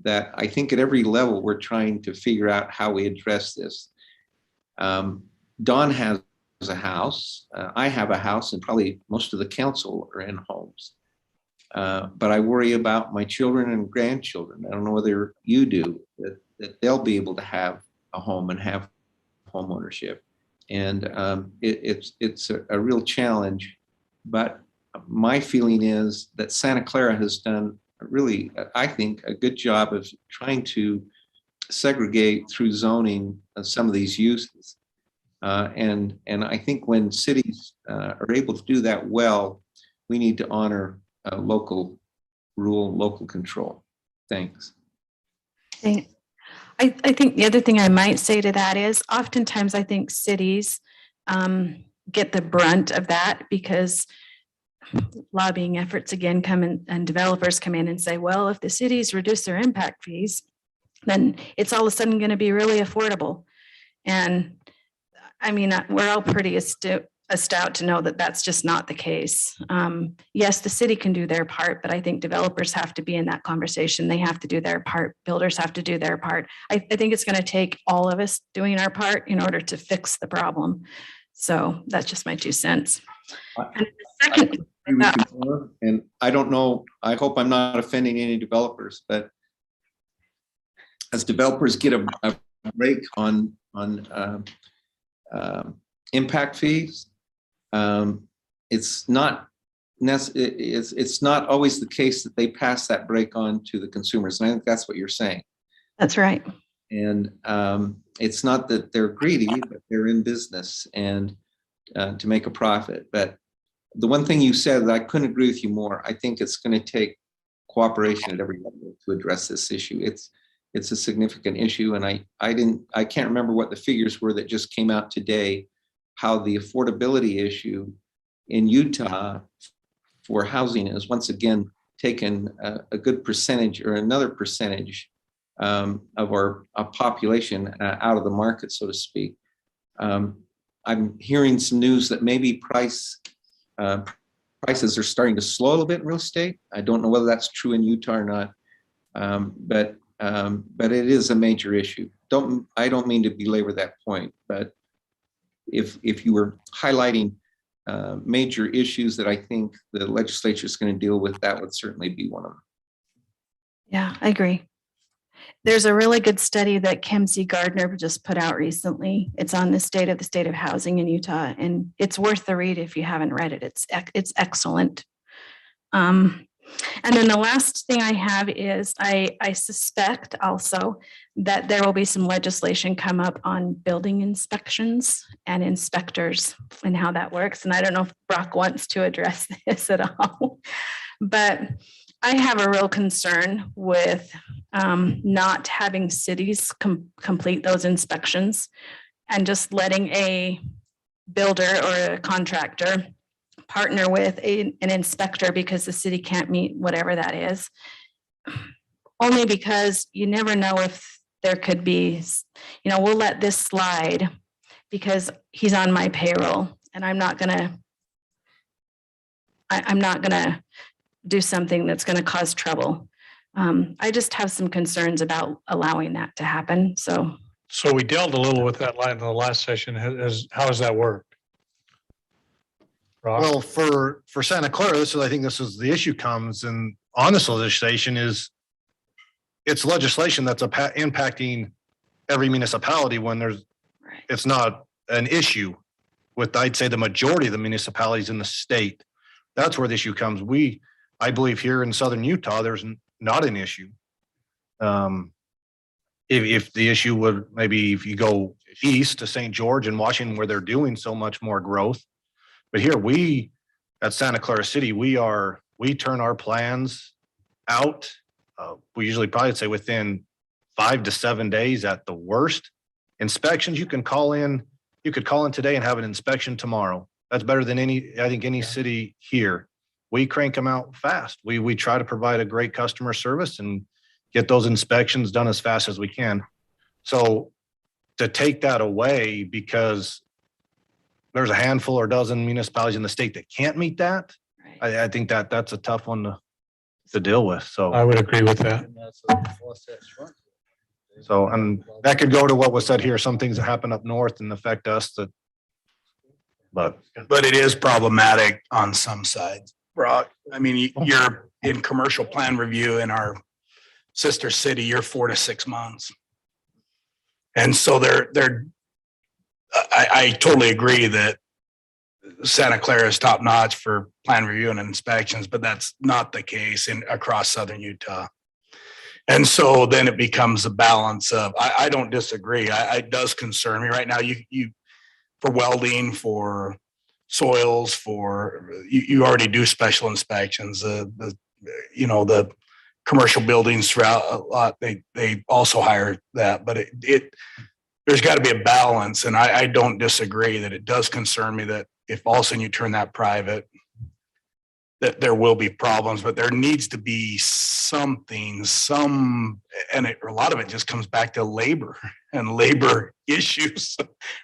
that I think at every level we're trying to figure out how we address this. Don has a house, I have a house, and probably most of the council are in homes. But I worry about my children and grandchildren. I don't know whether you do, that they'll be able to have a home and have home ownership. And it's a real challenge. But my feeling is that Santa Clara has done really, I think, a good job of trying to segregate through zoning some of these uses. And I think when cities are able to do that well, we need to honor local rule, local control. Thanks. I think the other thing I might say to that is oftentimes I think cities get the brunt of that because lobbying efforts again come in and developers come in and say, well, if the cities reduce their impact fees, then it's all of a sudden going to be really affordable. And I mean, we're all pretty astute to know that that's just not the case. Yes, the city can do their part, but I think developers have to be in that conversation. They have to do their part. Builders have to do their part. I think it's going to take all of us doing our part in order to fix the problem. So that's just my 2 cents. And the second, and I don't know, I hope I'm not offending any developers, but as developers get a break on impact fees, it's not always the case that they pass that break on to the consumers. And I think that's what you're saying. That's right. And it's not that they're greedy, but they're in business and to make a profit. But the one thing you said that I couldn't agree with you more, I think it's going to take cooperation at every level to address this issue. It's a significant issue, and I can't remember what the figures were that just came out today, how the affordability issue in Utah for housing is once again taken a good percentage or another percentage of our population out of the market, so to speak. I'm hearing some news that maybe prices are starting to slow a little bit in real estate. I don't know whether that's true in Utah or not, but it is a major issue. I don't mean to belabor that point, but if you were highlighting major issues that I think the legislature is going to deal with, that would certainly be one of them. Yeah, I agree. There's a really good study that Kim C. Gardner just put out recently. It's on the state of housing in Utah, and it's worth the read if you haven't read it. It's excellent. And then the last thing I have is I suspect also that there will be some legislation come up on building inspections and inspectors and how that works. And I don't know if Brock wants to address this at all, but I have a real concern with not having cities complete those inspections and just letting a builder or a contractor partner with an inspector because the city can't meet whatever that is. Only because you never know if there could be, we'll let this slide because he's on my payroll and I'm not gonna do something that's gonna cause trouble. I just have some concerns about allowing that to happen, so. So we dealt a little with that line in the last session. How has that worked? Brock? Well, for Santa Clara, I think this is the issue comes and on this legislation is it's legislation that's impacting every municipality when it's not an issue with, I'd say, the majority of the municipalities in the state. That's where the issue comes. I believe here in southern Utah, there's not an issue. If the issue would, maybe if you go east to St. George and Washington, where they're doing so much more growth. But here at Santa Clara City, we turn our plans out. We usually probably say within 5 to 7 days at the worst. Inspections, you could call in today and have an inspection tomorrow. That's better than any city here. We crank them out fast. We try to provide a great customer service and get those inspections done as fast as we can. So to take that away because there's a handful or dozen municipalities in the state that can't meet that, I think that's a tough one to deal with. So I would agree with that. So, and that could go to what was said here, some things that happen up north and affect us but But it is problematic on some sides, Brock. I mean, you're in commercial plan review in our sister city, you're 4 to 6 months. And so I totally agree that Santa Clara is top notch for plan review and inspections, but that's not the case across southern Utah. And so then it becomes a balance of, I don't disagree. It does concern me right now. You for welding, for soils, you already do special inspections. The commercial buildings throughout a lot, they also hire that, but there's got to be a balance. And I don't disagree that it does concern me that if all of a sudden you turn that private, that there will be problems, but there needs to be something, a lot of it just comes back to labor and labor issues,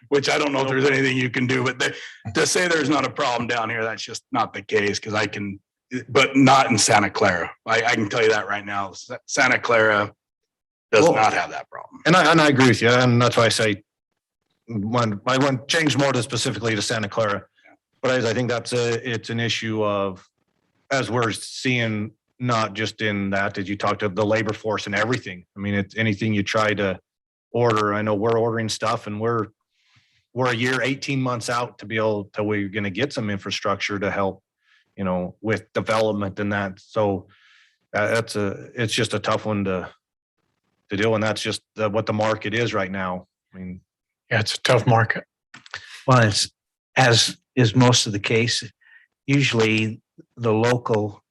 which I don't know if there's anything you can do, but to say there's not a problem down here, that's just not the case. But not in Santa Clara. I can tell you that right now. Santa Clara does not have that problem. And I agree with you. And that's why I say when I want to change more to specifically to Santa Clara, but I think it's an issue of, as we're seeing, not just in that, as you talk to the labor force and everything. I mean, it's anything you try to order. I know we're ordering stuff and we're a year, 18 months out to be able to, we're going to get some infrastructure to help, with development and that. So it's just a tough one to deal. And that's just what the market is right now. I mean, Yeah, it's a tough market. Well, it's, as is most of the case, usually the local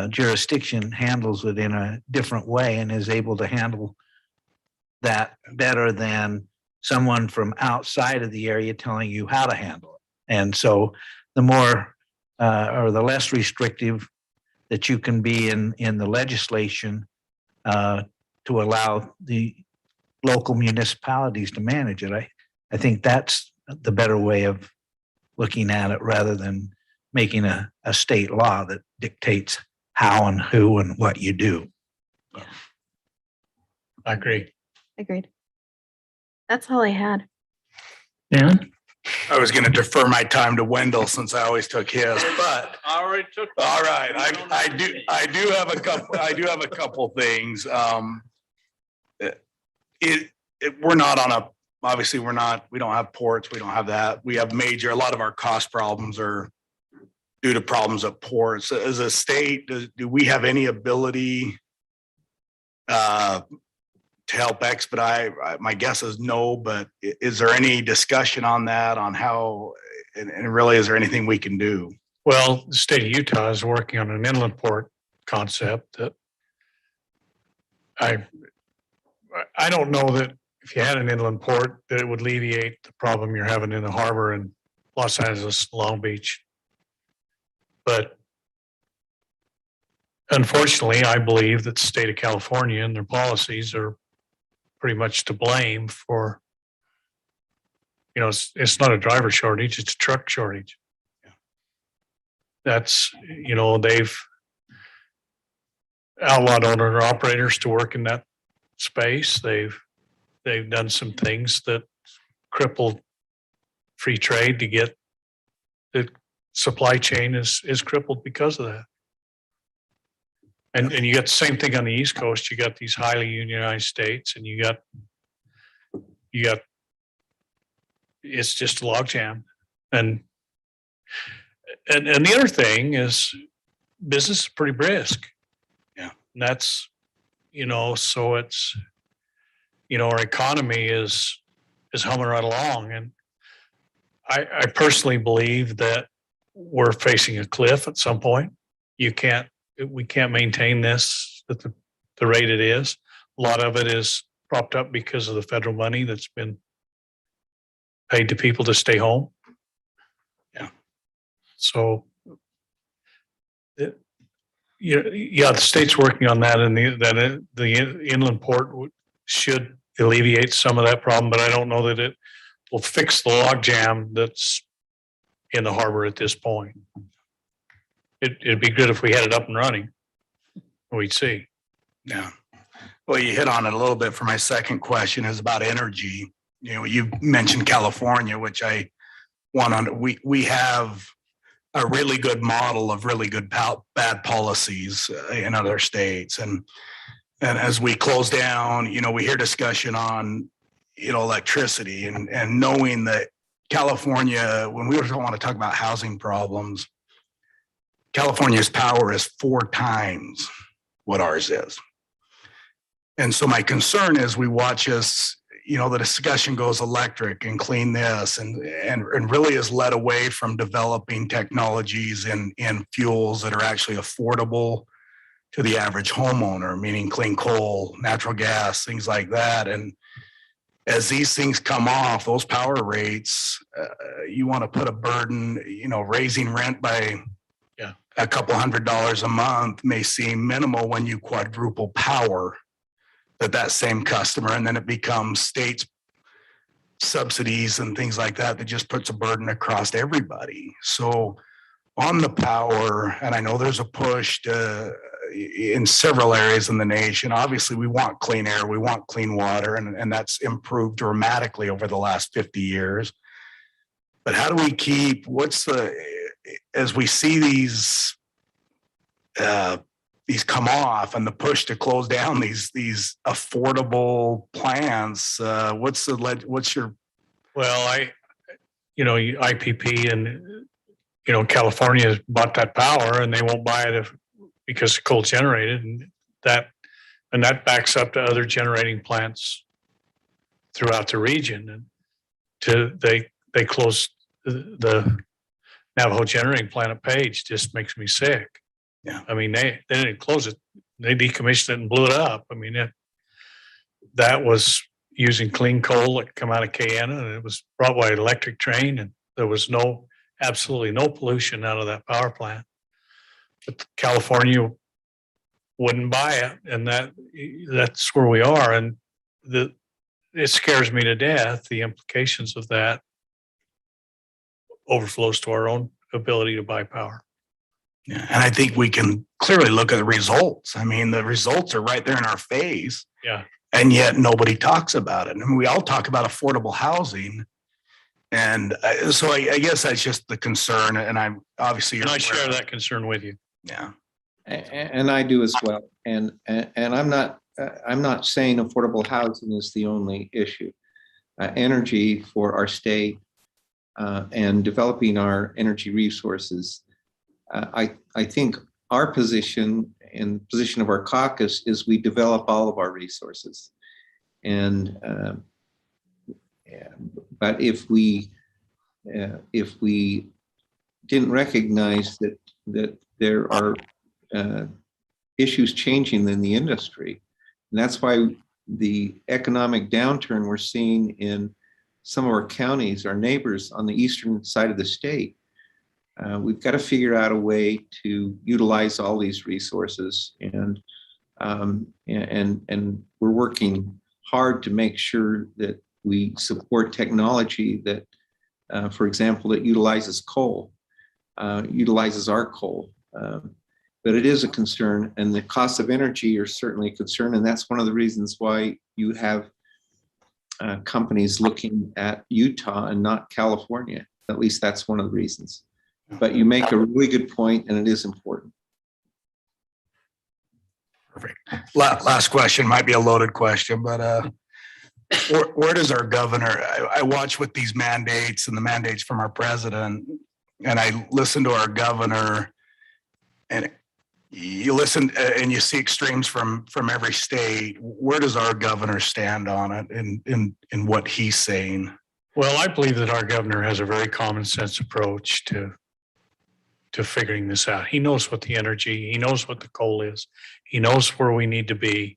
jurisdiction handles it in a different way and is able to handle that better than someone from outside of the area telling you how to handle it. And so the more or the less restrictive that you can be in the legislation to allow the local municipalities to manage it. I think that's the better way of looking at it rather than making a state law that dictates how and who and what you do. I agree. Agreed. That's all I had. Dan? I was going to defer my time to Wendell since I always took his, but I already took. all right, I do have a couple things. We're not on a, obviously we don't have ports. We don't have that. We have a lot of our cost problems are due to problems at ports. As a state, do we have any ability to help expedite? My guess is no, but is there any discussion on that, on how, and really, is there anything we can do? Well, the state of Utah is working on an inland port concept that I don't know that if you had an inland port, that it would alleviate the problem you're having in the harbor in Los Angeles, Long Beach. But unfortunately, I believe that the state of California and their policies are pretty much to blame for, it's not a driver shortage, it's a truck shortage. That's, they've outlawed owner operators to work in that space. They've done some things that crippled free trade to get the supply chain is crippled because of that. And you got the same thing on the East Coast. You got these highly unionized states, and you got it's just a logjam. And the other thing is business is pretty brisk. Yeah. And that's, so it's, our economy is humming right along. And I personally believe that we're facing a cliff at some point. We can't maintain this at the rate it is. A lot of it is propped up because of the federal money that's been paid to people to stay home. Yeah. So, the state's working on that, and the inland port should alleviate some of that problem, but I don't know that it will fix the logjam that's in the harbor at this point. It'd be good if we had it up and running. We'd see. Yeah. Well, you hit on it a little bit for my second question is about energy. You mentioned California, which I want on. We have a really good model of really good bad policies in other states. And as we close down, we hear discussion on, electricity and knowing that California, when we want to talk about housing problems, California's power is 4 times what ours is. And so my concern is we watch us, the discussion goes electric and clean this and really is led away from developing technologies in fuels that are actually affordable to the average homeowner, meaning clean coal, natural gas, things like that. And as these things come off, those power rates, you want to put a burden, raising rent by a couple $100 a month may seem minimal when you quadruple power that same customer, and then it becomes states subsidies and things like that just puts a burden across everybody. So on the power, and I know there's a push in several areas in the nation. Obviously, we want clean air, we want clean water, and that's improved dramatically over the last 50 years. But how do we keep, as we see these come off and the push to close down these affordable plants, what's your? Well, IPP and, California bought that power and they won't buy it because it's coal generated, and that backs up to other generating plants throughout the region. And they closed the Navajo generating plant at Page. Just makes me sick. Yeah. I mean, they didn't close it. They decommissioned it and blew it up. I mean, that was using clean coal that come out of Cayena, and it was brought by an electric train, and there was absolutely no pollution out of that power plant. But California wouldn't buy it, and that's where we are. And it scares me to death, the implications of that overflows to our own ability to buy power. Yeah, and I think we can clearly look at the results. I mean, the results are right there in our face. Yeah. And yet nobody talks about it. I mean, we all talk about affordable housing. And so I guess that's just the concern. And I'm obviously. And I share that concern with you. Yeah. And I do as well. And I'm not saying affordable housing is the only issue. Energy for our state and developing our energy resources. I think our position and the position of our caucus is we develop all of our resources. And but if we didn't recognize that there are issues changing in the industry, and that's why the economic downturn we're seeing in some of our counties, our neighbors on the eastern side of the state, we've got to figure out a way to utilize all these resources, and we're working hard to make sure that we support technology that, for example, that utilizes coal, utilizes our coal. But it is a concern, and the cost of energy are certainly a concern, and that's one of the reasons why you have companies looking at Utah and not California. At least that's one of the reasons. But you make a really good point, and it is important. Perfect. Last question, might be a loaded question, but where does our governor, I watch with these mandates and the mandates from our president, and I listen to our governor, and you listen and you see extremes from every state. Where does our governor stand on it in what he's saying? Well, I believe that our governor has a very common sense approach to figuring this out. He knows what the energy, he knows what the coal is, he knows where we need to be,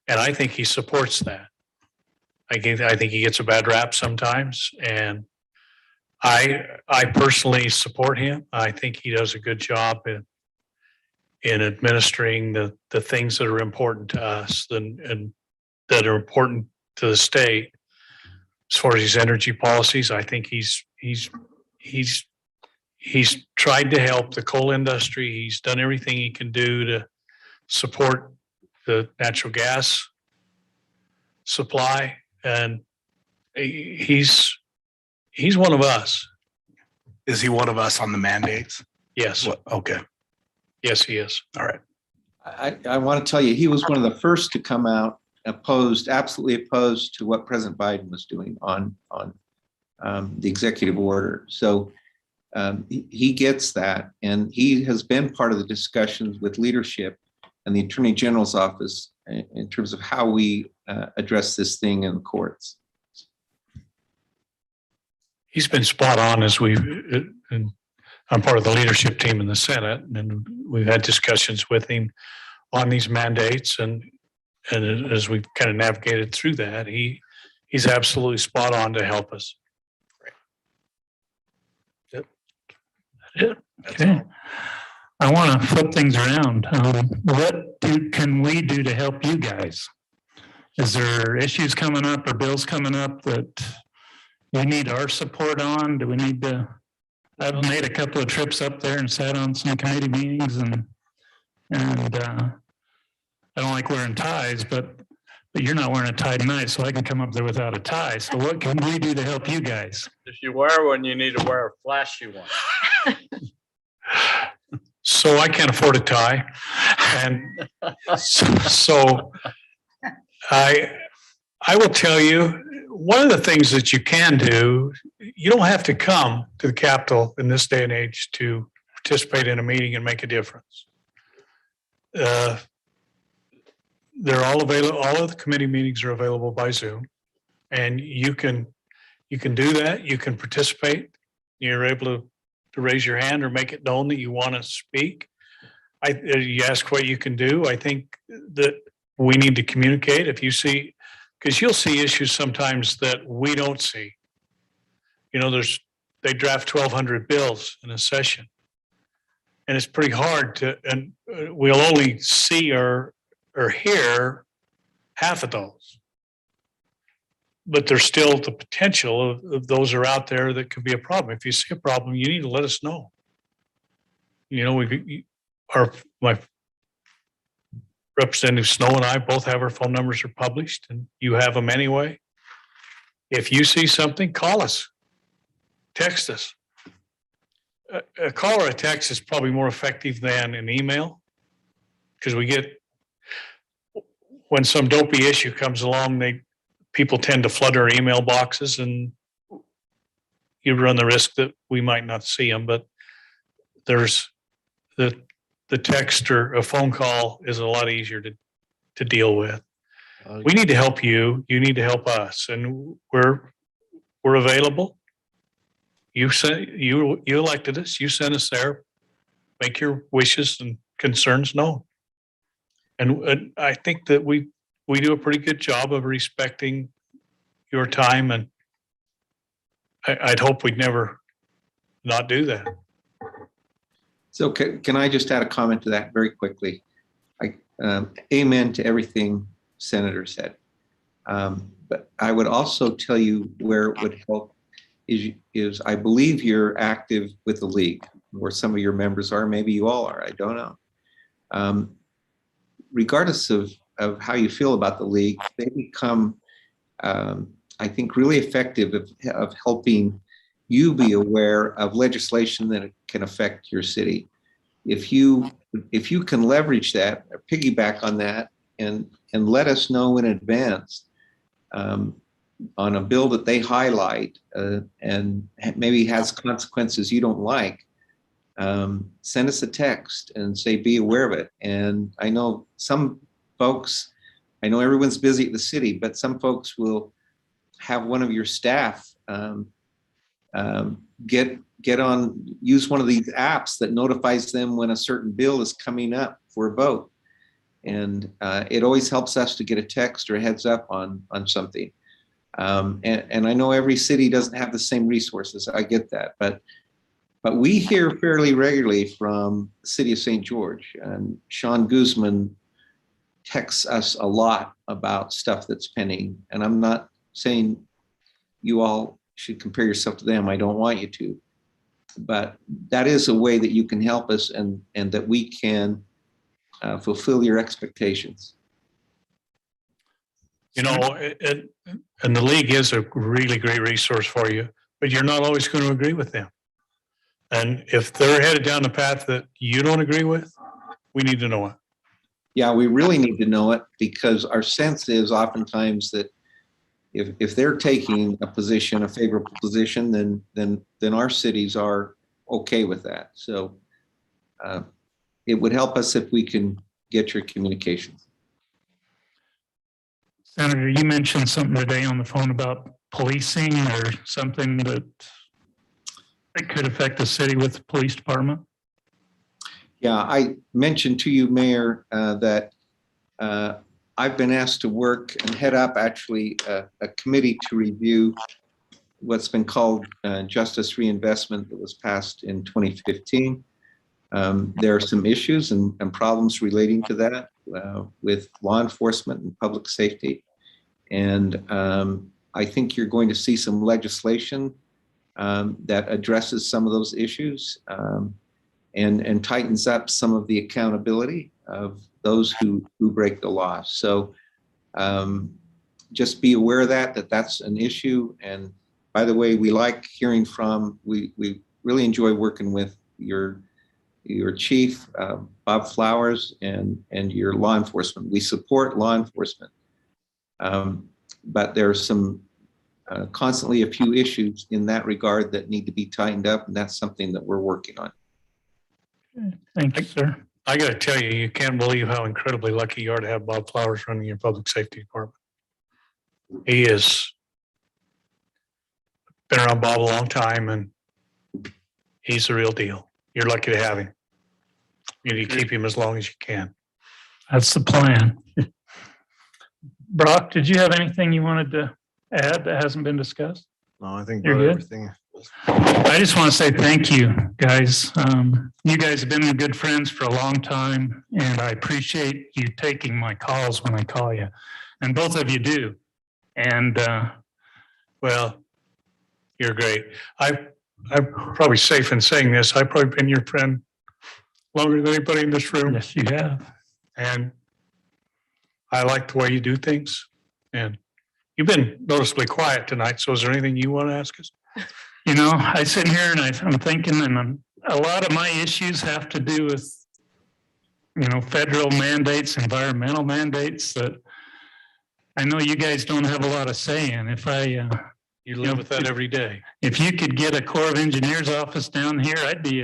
and I think he supports that. I think he gets a bad rap sometimes, and I personally support him. I think he does a good job in administering the things that are important to us and that are important to the state. As far as his energy policies, I think he's tried to help the coal industry. He's done everything he can do to support the natural gas supply, and he's one of us. Is he one of us on the mandates? Yes. Okay. Yes, he is. All right. I want to tell you, he was one of the first to come out absolutely opposed to what President Biden was doing on the executive order. So he gets that, and he has been part of the discussions with leadership and the Attorney General's office in terms of how we address this thing in the courts. He's been spot on and I'm part of the leadership team in the Senate, and we've had discussions with him on these mandates, and as we've kind of navigated through that, he's absolutely spot on to help us. Okay. I want to flip things around. What can we do to help you guys? Is there issues coming up or bills coming up that we need our support on? Do we need to? I've made a couple of trips up there and sat on some committee meetings, and I don't like wearing ties, but you're not wearing a tie tonight, so I can come up there without a tie. So what can we do to help you guys? If you wear one, you need to wear a flashy one. So I can't afford a tie, and so I will tell you, one of the things that you can do, you don't have to come to the Capitol in this day and age to participate in a meeting and make a difference. They're all available. All of the committee meetings are available by Zoom, and you can do that. You can participate. You're able to raise your hand or make it known that you want to speak. You ask what you can do. I think that we need to communicate. If you see, because you'll see issues sometimes that we don't see. You know, they draft 1,200 bills in a session, and it's pretty hard to, and we'll only see or hear half of those. But there's still the potential of those are out there that could be a problem. If you see a problem, you need to let us know. You know, my Representative Snow and I both have our phone numbers are published, and you have them anyway. If you see something, call us, text us. A call or a text is probably more effective than an email, because when some dopey issue comes along, people tend to flood our email boxes, and you run the risk that we might not see them. But there's the text or a phone call is a lot easier to deal with. We need to help you. You need to help us, and we're available. You elected us. You sent us there. Make your wishes and concerns known. And I think that we do a pretty good job of respecting your time, and I'd hope we'd never not do that. So can I just add a comment to that very quickly? Amen to everything Senator said. But I would also tell you where it would help is I believe you're active with the league, where some of your members are, maybe you all are, I don't know. Regardless of how you feel about the league, they become, I think, really effective of helping you be aware of legislation that can affect your city. If you can leverage that or piggyback on that and let us know in advance on a bill that they highlight and maybe has consequences you don't like, send us a text and say, be aware of it. And I know some folks, I know everyone's busy at the city, but some folks will have one of your staff use one of these apps that notifies them when a certain bill is coming up for a vote. And it always helps us to get a text or a heads up on something. And I know every city doesn't have the same resources. I get that, but we hear fairly regularly from the city of St. George, and Sean Guzman texts us a lot about stuff that's pending. And I'm not saying you all should compare yourself to them. I don't want you to, but that is a way that you can help us and that we can fulfill your expectations. You know, and the league is a really great resource for you, but you're not always going to agree with them. And if they're headed down the path that you don't agree with, we need to know it. Yeah, we really need to know it, because our sense is oftentimes that if they're taking a position, a favorable position, then our cities are okay with that. So it would help us if we can get your communications. Senator, you mentioned something today on the phone about policing or something that could affect the city with the police department. Yeah, I mentioned to you, Mayor, that I've been asked to work and head up actually a committee to review what's been called justice reinvestment that was passed in 2015. There are some issues and problems relating to that with law enforcement and public safety. And I think you're going to see some legislation that addresses some of those issues and tightens up some of the accountability of those who break the law. So just be aware of that that's an issue. And by the way, we like hearing from, we really enjoy working with your chief, Bob Flowers, and your law enforcement. We support law enforcement. But there's some constantly a few issues in that regard that need to be tightened up, and that's something that we're working on. Thank you, sir. I got to tell you, you can't believe how incredibly lucky you are to have Bob Flowers running your public safety department. He has been around Bob a long time, and he's the real deal. You're lucky to have him. You need to keep him as long as you can. That's the plan. Brock, did you have anything you wanted to add that hasn't been discussed? No, I think You're good? everything. I just want to say thank you, guys. You guys have been good friends for a long time, and I appreciate you taking my calls when I call you. And both of you do. And Well, you're great. I'm probably safe in saying this. I've probably been your friend longer than anybody in this room. yes, you have. And I like the way you do things. And you've been noticeably quiet tonight. So is there anything you want to ask us? You know, I sit here and I'm thinking, and a lot of my issues have to do with, you know, federal mandates, environmental mandates that I know you guys don't have a lot of say in. If You live with that every day. if you could get a Corps of Engineers office down here, I'd be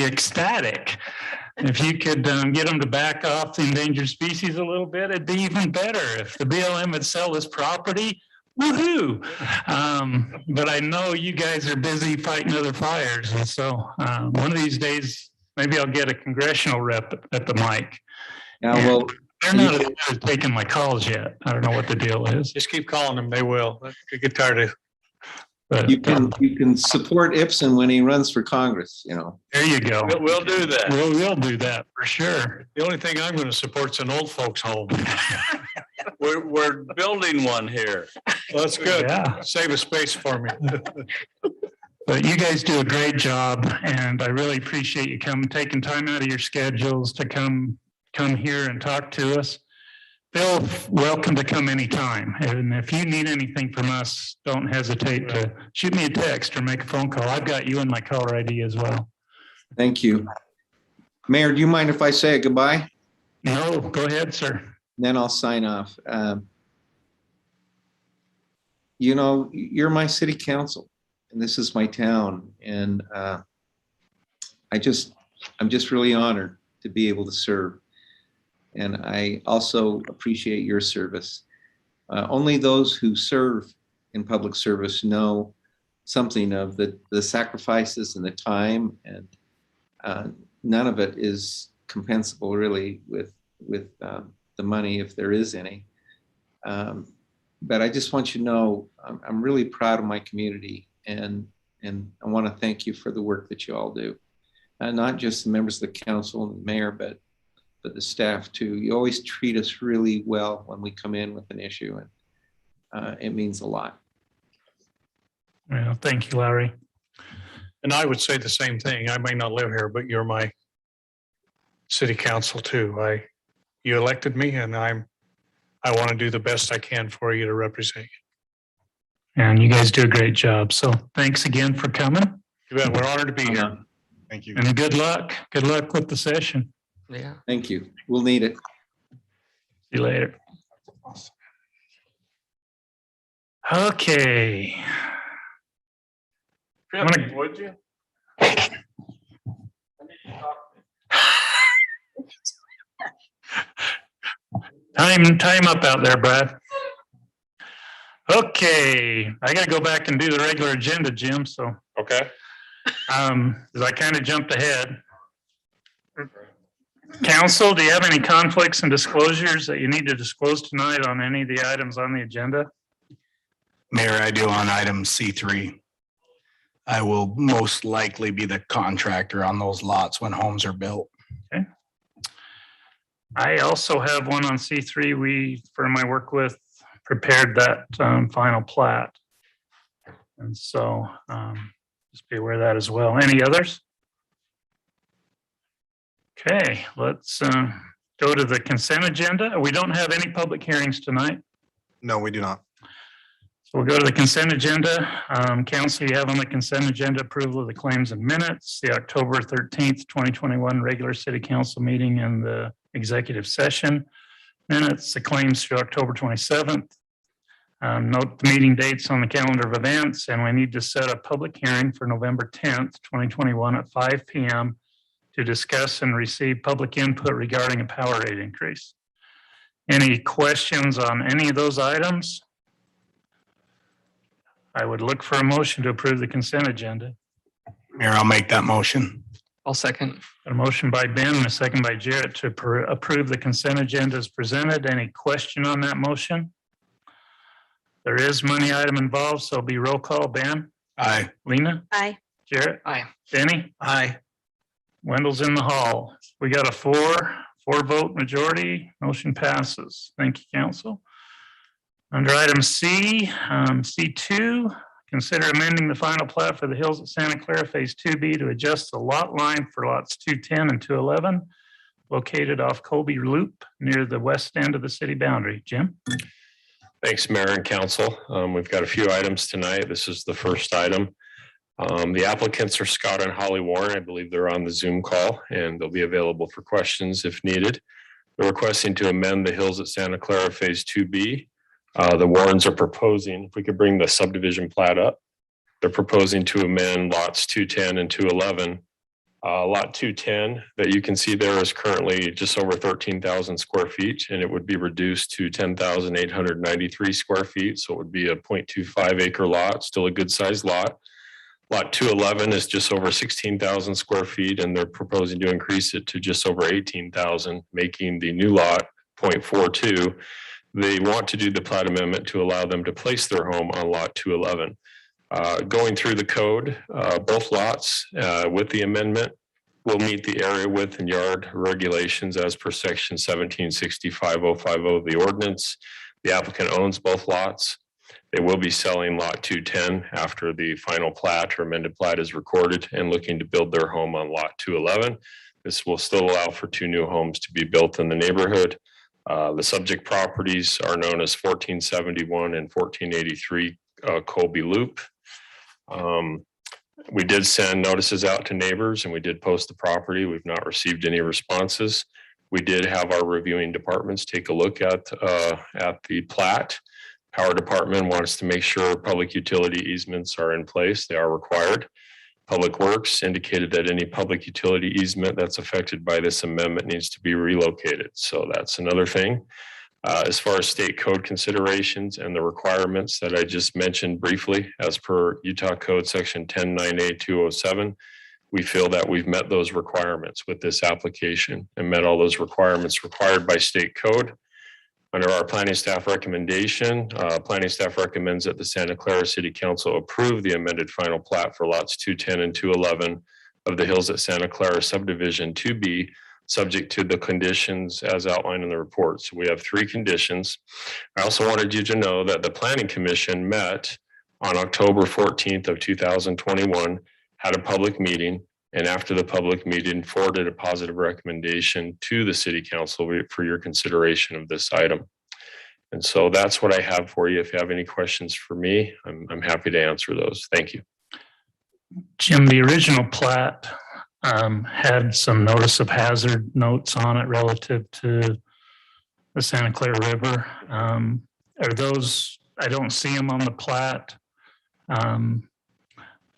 ecstatic. If you could get them to back off the endangered species a little bit, it'd be even better. If the BLM would sell this property, woohoo! But I know you guys are busy fighting other fires, and so one of these days, maybe I'll get a congressional rep at the mic. Now, well, They're not as good as taking my calls yet. I don't know what the deal is. Just keep calling them. They will. They get tired of. But you can support Ipsen when he runs for Congress, you know. there you go. We'll do that. We'll do that for sure. The only thing I'm going to support is an old folks home. We're building one here. Well, that's good. Yeah. Save a space for me. But you guys do a great job, and I really appreciate you taking time out of your schedules to come here and talk to us. feel welcome to come anytime. And if you need anything from us, don't hesitate to shoot me a text or make a phone call. I've got you in my caller ID as well. Thank you. Mayor, do you mind if I say a goodbye? No, go ahead, sir. Then I'll sign off. You know, you're my city council and this is my town. And I'm just really honored to be able to serve. And I also appreciate your service. Only those who serve in public service know something of the sacrifices and the time, and none of it is compensable really with the money, if there is any. But I just want you to know I'm really proud of my community, and I want to thank you for the work that you all do. And not just the members of the council and the mayor, but the staff too. You always treat us really well when we come in with an issue, and it means a lot. Well, thank you, Larry. And I would say the same thing. I may not live here, but you're my city council too. You elected me, and I want to do the best I can for you to represent you. And you guys do a great job. So thanks again for coming. You bet. We're honored to be here. Thank you. And good luck. Good luck with the session. Yeah. Thank you. We'll need it. See you later. Okay. Would you? Time up out there, Brad. Okay, I gotta go back and do the regular agenda, Jim, so. Okay. 'Cause I kind of jumped ahead. Council, do you have any conflicts and disclosures that you need to disclose tonight on any of the items on the agenda? Mayor, I do on item C3. I will most likely be the contractor on those lots when homes are built. I also have one on C3. We, firm I work with, prepared that final plat. And so just be aware of that as well. Any others? Okay, let's go to the consent agenda. We don't have any public hearings tonight. No, we do not. So we'll go to the consent agenda. Council, you have on the consent agenda approval of the claims and minutes, the October 13th, 2021 regular city council meeting and the executive session minutes, the claims through October 27th. Note the meeting dates on the calendar of events, and we need to set a public hearing for November 10th, 2021 at 5 p.m. to discuss and receive public input regarding a power rate increase. Any questions on any of those items? I would look for a motion to approve the consent agenda. Mayor, I'll make that motion. I'll second. A motion by Ben and a second by Jarrett to approve the consent agenda as presented. Any question on that motion? There is money item involved, so it'll be roll call. Ben? Aye. Lena? Aye. Jarrett? Aye. Benny? Aye. Wendell's in the hall. We got a four vote majority. Motion passes. Thank you, council. Under item C, C2, consider amending the final plat for the Hills at Santa Clara Phase 2B to adjust the lot line for lots 210 and 211 located off Colby Loop near the west end of the city boundary. Jim? Thanks, Mayor and Council. We've got a few items tonight. This is the first item. The applicants are Scott and Holly Warren. I believe they're on the Zoom call and they'll be available for questions if needed. They're requesting to amend the Hills at Santa Clara Phase 2B. The Warrens are proposing, if we could bring the subdivision plat up, they're proposing to amend lots 210 and 211. Lot 210 that you can see there is currently just over 13,000 square feet, and it would be reduced to 10,893 square feet. So it would be a 0.25 acre lot, still a good sized lot. Lot 211 is just over 16,000 square feet, and they're proposing to increase it to just over 18,000, making the new lot 0.42. They want to do the plat amendment to allow them to place their home on lot 211. Going through the code, both lots with the amendment will meet the area width and yard regulations as per section 1765.050 of the ordinance. The applicant owns both lots. They will be selling lot 210 after the final plat or amended plat is recorded and looking to build their home on lot 211. This will still allow for 2 new homes to be built in the neighborhood. The subject properties are known as 1471 and 1483 Colby Loop. We did send notices out to neighbors and we did post the property. We've not received any responses. We did have our reviewing departments take a look at the plat. Power department wants to make sure public utility easements are in place. They are required. Public Works indicated that any public utility easement that's affected by this amendment needs to be relocated. So that's another thing. As far as state code considerations and the requirements that I just mentioned briefly, as per Utah Code Section 109A207, we feel that we've met those requirements with this application and met all those requirements required by state code. Under our planning staff recommendation, planning staff recommends that the Santa Clara City Council approve the amended final plat for lots 210 and 211 of the Hills at Santa Clara subdivision 2B, subject to the conditions as outlined in the report. So we have 3 conditions. I also wanted you to know that the Planning Commission met on October 14th of 2021, had a public meeting, and after the public meeting forwarded a positive recommendation to the City Council for your consideration of this item. And so that's what I have for you. If you have any questions for me, I'm happy to answer those. Thank you. Jim, the original plat had some notice of hazard notes on it relative to the Santa Clara River. Are those, I don't see them on the plat.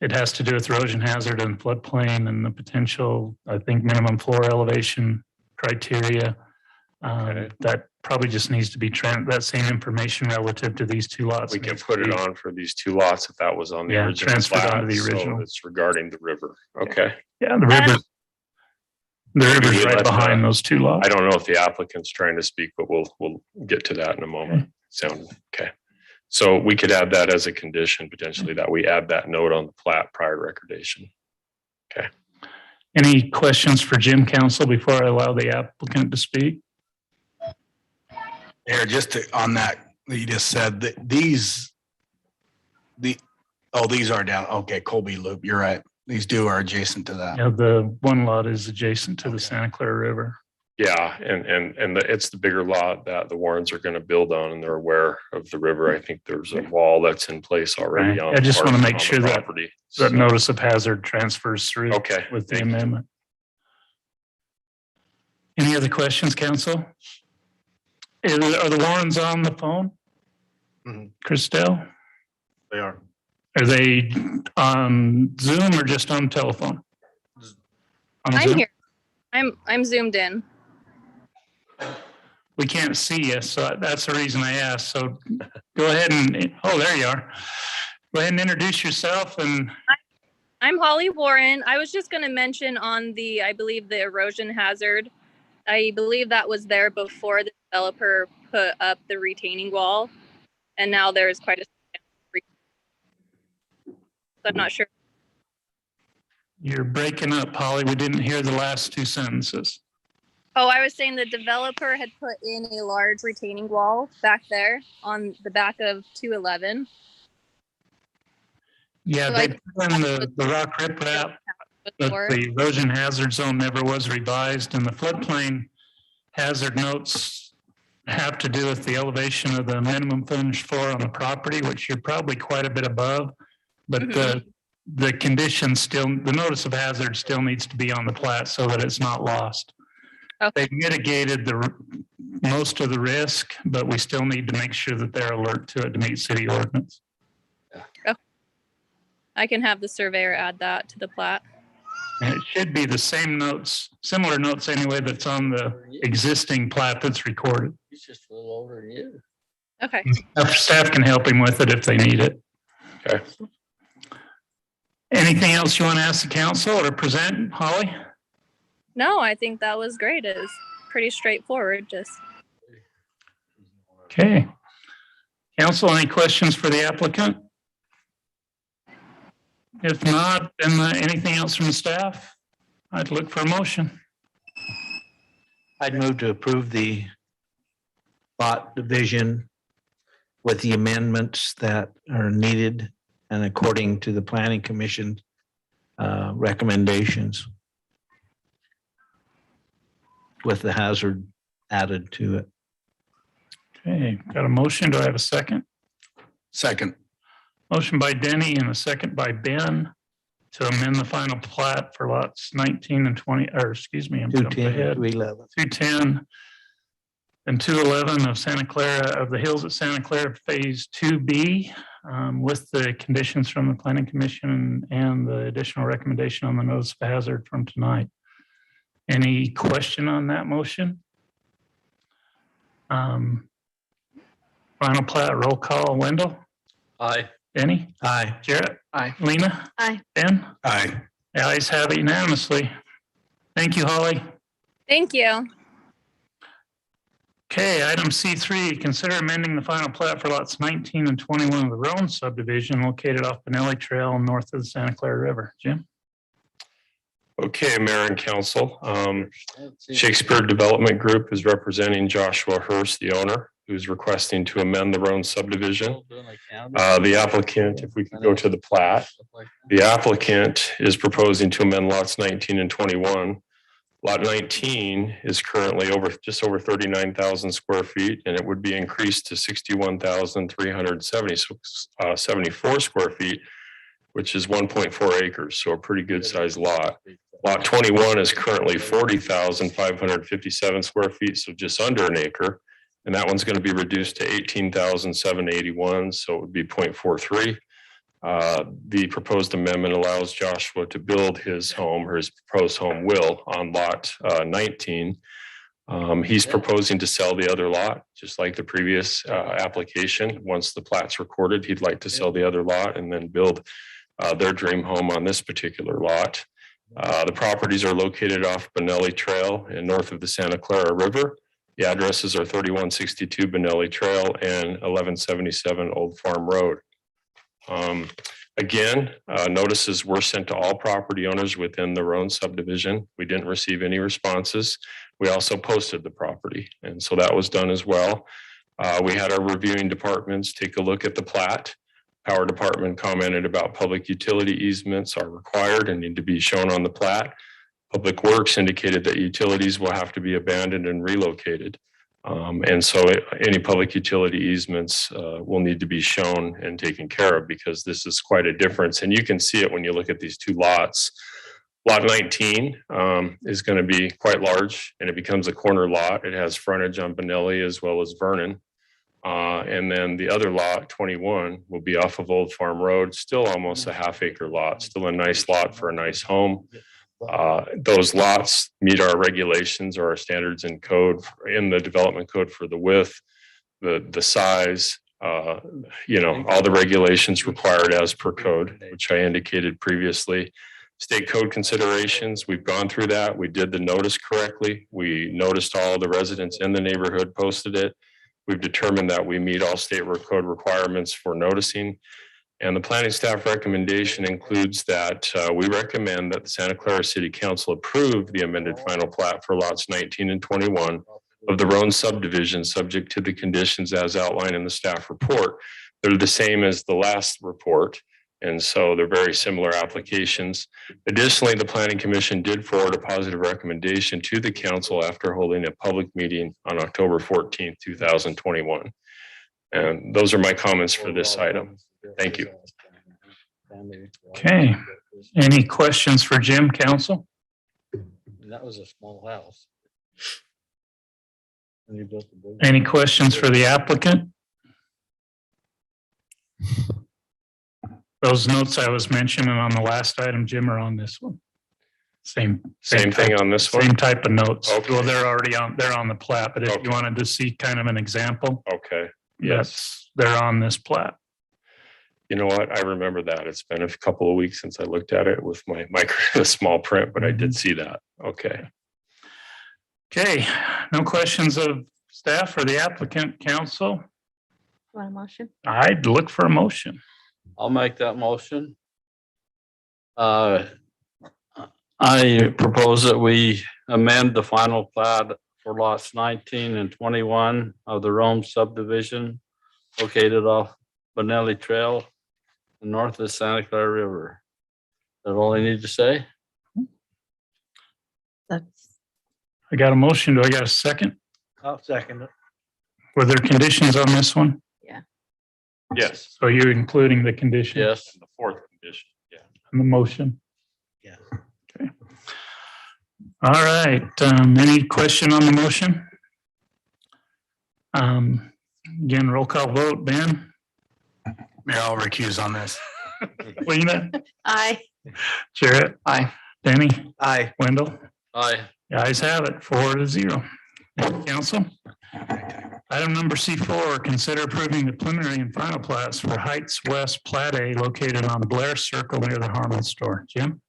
It has to do with erosion hazard and floodplain and the potential, I think, minimum floor elevation criteria. That probably just needs to be that same information relative to these 2 lots. We can put it on for these 2 lots if that was on the original transferred plat. onto the So original. it's regarding the river. Okay. Yeah, the river's right behind those 2 lots. I don't know if the applicant's trying to speak, but we'll get to that in a moment. Sound okay. So we could add that as a condition potentially that we add that note on the plat prior to recordation. Okay. Any questions for Jim, council, before I allow the applicant to speak? Here, on that you just said that these are down. Okay, Colby Loop. You're right. These are adjacent to that. Yeah, the 1 lot is adjacent to the Santa Clara River. Yeah, and it's the bigger lot that the Warrens are going to build on, and they're aware of the river. I think there's a wall that's in place already. Right. I just want to make sure that So, notice of hazard transfers through okay, with the amendment. Any other questions, council? Are the Warrens on the phone? Christelle? They are. Are they on Zoom or just on telephone? I'm Zoom? here. I'm zoomed in. We can't see you, so that's the reason I asked. So go ahead and, oh, there you are. Go ahead and introduce yourself. And I'm Holly Warren. I was just going to mention on I believe the erosion hazard. I believe that was there before the developer put up the retaining wall, and now there's quite a. So I'm not sure. You're breaking up, Holly. We didn't hear the last 2 sentences. Oh, I was saying the developer had put in a large retaining wall back there on the back of 211. Yeah, So they put in the rock riprap, but the erosion hazard zone never was revised, and the floodplain hazard notes have to do with the elevation of the minimum finished floor on the property, which you're probably quite a bit above, but the condition still, the notice of hazard still needs to be on the plat so that it's not lost. Okay. They've mitigated most of the risk, but we still need to make sure that they're alert to it to meet city ordinance. Okay. I can have the surveyor add that to the plat. And it should be the same notes, similar notes anyway, that's on the existing plat that's recorded. He's just a little older than you. Okay. Staff can help him with it if they need it. Okay. Anything else you want to ask the council or present, Holly? No, I think that was great. It was pretty straightforward. Just Okay. Council, any questions for the applicant? If not, then anything else from the staff? I'd look for a motion. I'd move to approve the lot division with the amendments that are needed and according to the planning commission recommendations with the hazard added to it. Okay, got a motion. Do I have a second? Second. Motion by Denny and a second by Ben to amend the final plat for lots 19 and 20, or excuse me, I'm jumping 210, ahead. 211. 210 and 211 of Santa Clara, of the Hills at Santa Clara Phase 2B, with the conditions from the Planning Commission and the additional recommendation on the notice of hazard from tonight. Any question on that motion? Final plat, roll call. Wendell? Aye. Denny? Aye. Jarrett? Aye. Lena? Aye. Ben? Aye. The ayes have it unanimously. Thank you, Holly. Thank you. Okay, item C3, consider amending the final plat for lots 19 and 21 of the Roan subdivision located off Benelli Trail north of the Santa Clara River. Jim? Okay, Mayor and Council. Shakespeare Development Group is representing Joshua Hurst, the owner, who's requesting to amend the Roan subdivision. The applicant, if we could go to the plat, the applicant is proposing to amend lots 19 and 21. Lot 19 is currently just over 39,000 square feet, and it would be increased to 61,374 square feet, which is 1.4 acres, so a pretty good sized lot. Lot 21 is currently 40,557 square feet, so just under an acre. And that one's going to be reduced to 18,781, so it would be 0.43. The proposed amendment allows Joshua to build his home, or his proposed home will, on lot 19. He's proposing to sell the other lot, just like the previous application. Once the plat's recorded, he'd like to sell the other lot and then build their dream home on this particular lot. The properties are located off Benelli Trail and north of the Santa Clara River. The addresses are 3162 Benelli Trail and 1177 Old Farm Road. Again, notices were sent to all property owners within the Roan subdivision. We didn't receive any responses. We also posted the property, and so that was done as well. We had our reviewing departments take a look at the plat. Power department commented about public utility easements are required and need to be shown on the plat. Public Works indicated that utilities will have to be abandoned and relocated. And so any public utility easements will need to be shown and taken care of, because this is quite a difference. And you can see it when you look at these two lots. Lot 19 is going to be quite large, and it becomes a corner lot. It has frontage on Benelli as well as Vernon. And then the other lot, 21, will be off of Old Farm Road, still almost a half-acre lot, still a nice lot for a nice home. Those lots meet our regulations or our standards in code, in the development code, for the width, the size, all the regulations required as per code, which I indicated previously. State code considerations, we've gone through that. We did the notice correctly. We noticed all the residents in the neighborhood, posted it. We've determined that we meet all state code requirements for noticing. And the planning staff recommendation includes that we recommend that the Santa Clara City Council approve the amended final plat for lots 19 and 21 of the Roan subdivision, subject to the conditions as outlined in the staff report. They're the same as the last report, and so they're very similar applications. Additionally, the Planning Commission did forward a positive recommendation to the council after holding a public meeting on October 14th, 2021. And those are my comments for this item. Thank you. Okay. Any questions for Jim, council? That was a small house. Any questions for the applicant? Those notes I was mentioning on the last item, Jim, are on this one. Same thing on this one? Same type of notes. Okay. Well, they're on the plat, but if you wanted to see kind of an example, Okay. yes, they're on this plat. You know what? I remember that. It's been a couple of weeks since I looked at it with my small print, but I did see that. Okay. Okay, no questions of staff or the applicant, council? Want a motion? I'd look for a motion. I'll make that motion. I propose that we amend the final plat for lots 19 and 21 of the Rome subdivision located off Benelli Trail, north of the Santa Clara River. That's all I need to say? That's I got a motion. Do I got a second? I'll second it. Were there conditions on this one? Yes. So you're including the condition? Yes. And the fourth condition, yeah. On the motion? Yeah. Okay. All right, any question on the motion? Again, roll call vote, Ben? Mayor, I'll recuse on this. Lena? Aye. Jarrett? Aye. Danny? Aye. Wendell? Aye. The ayes have it, 4-0. Thank you, council. Item number C4, consider approving the preliminary and final plats for Heights West Plat A located on Blair Circle near the Harmon store. Jim?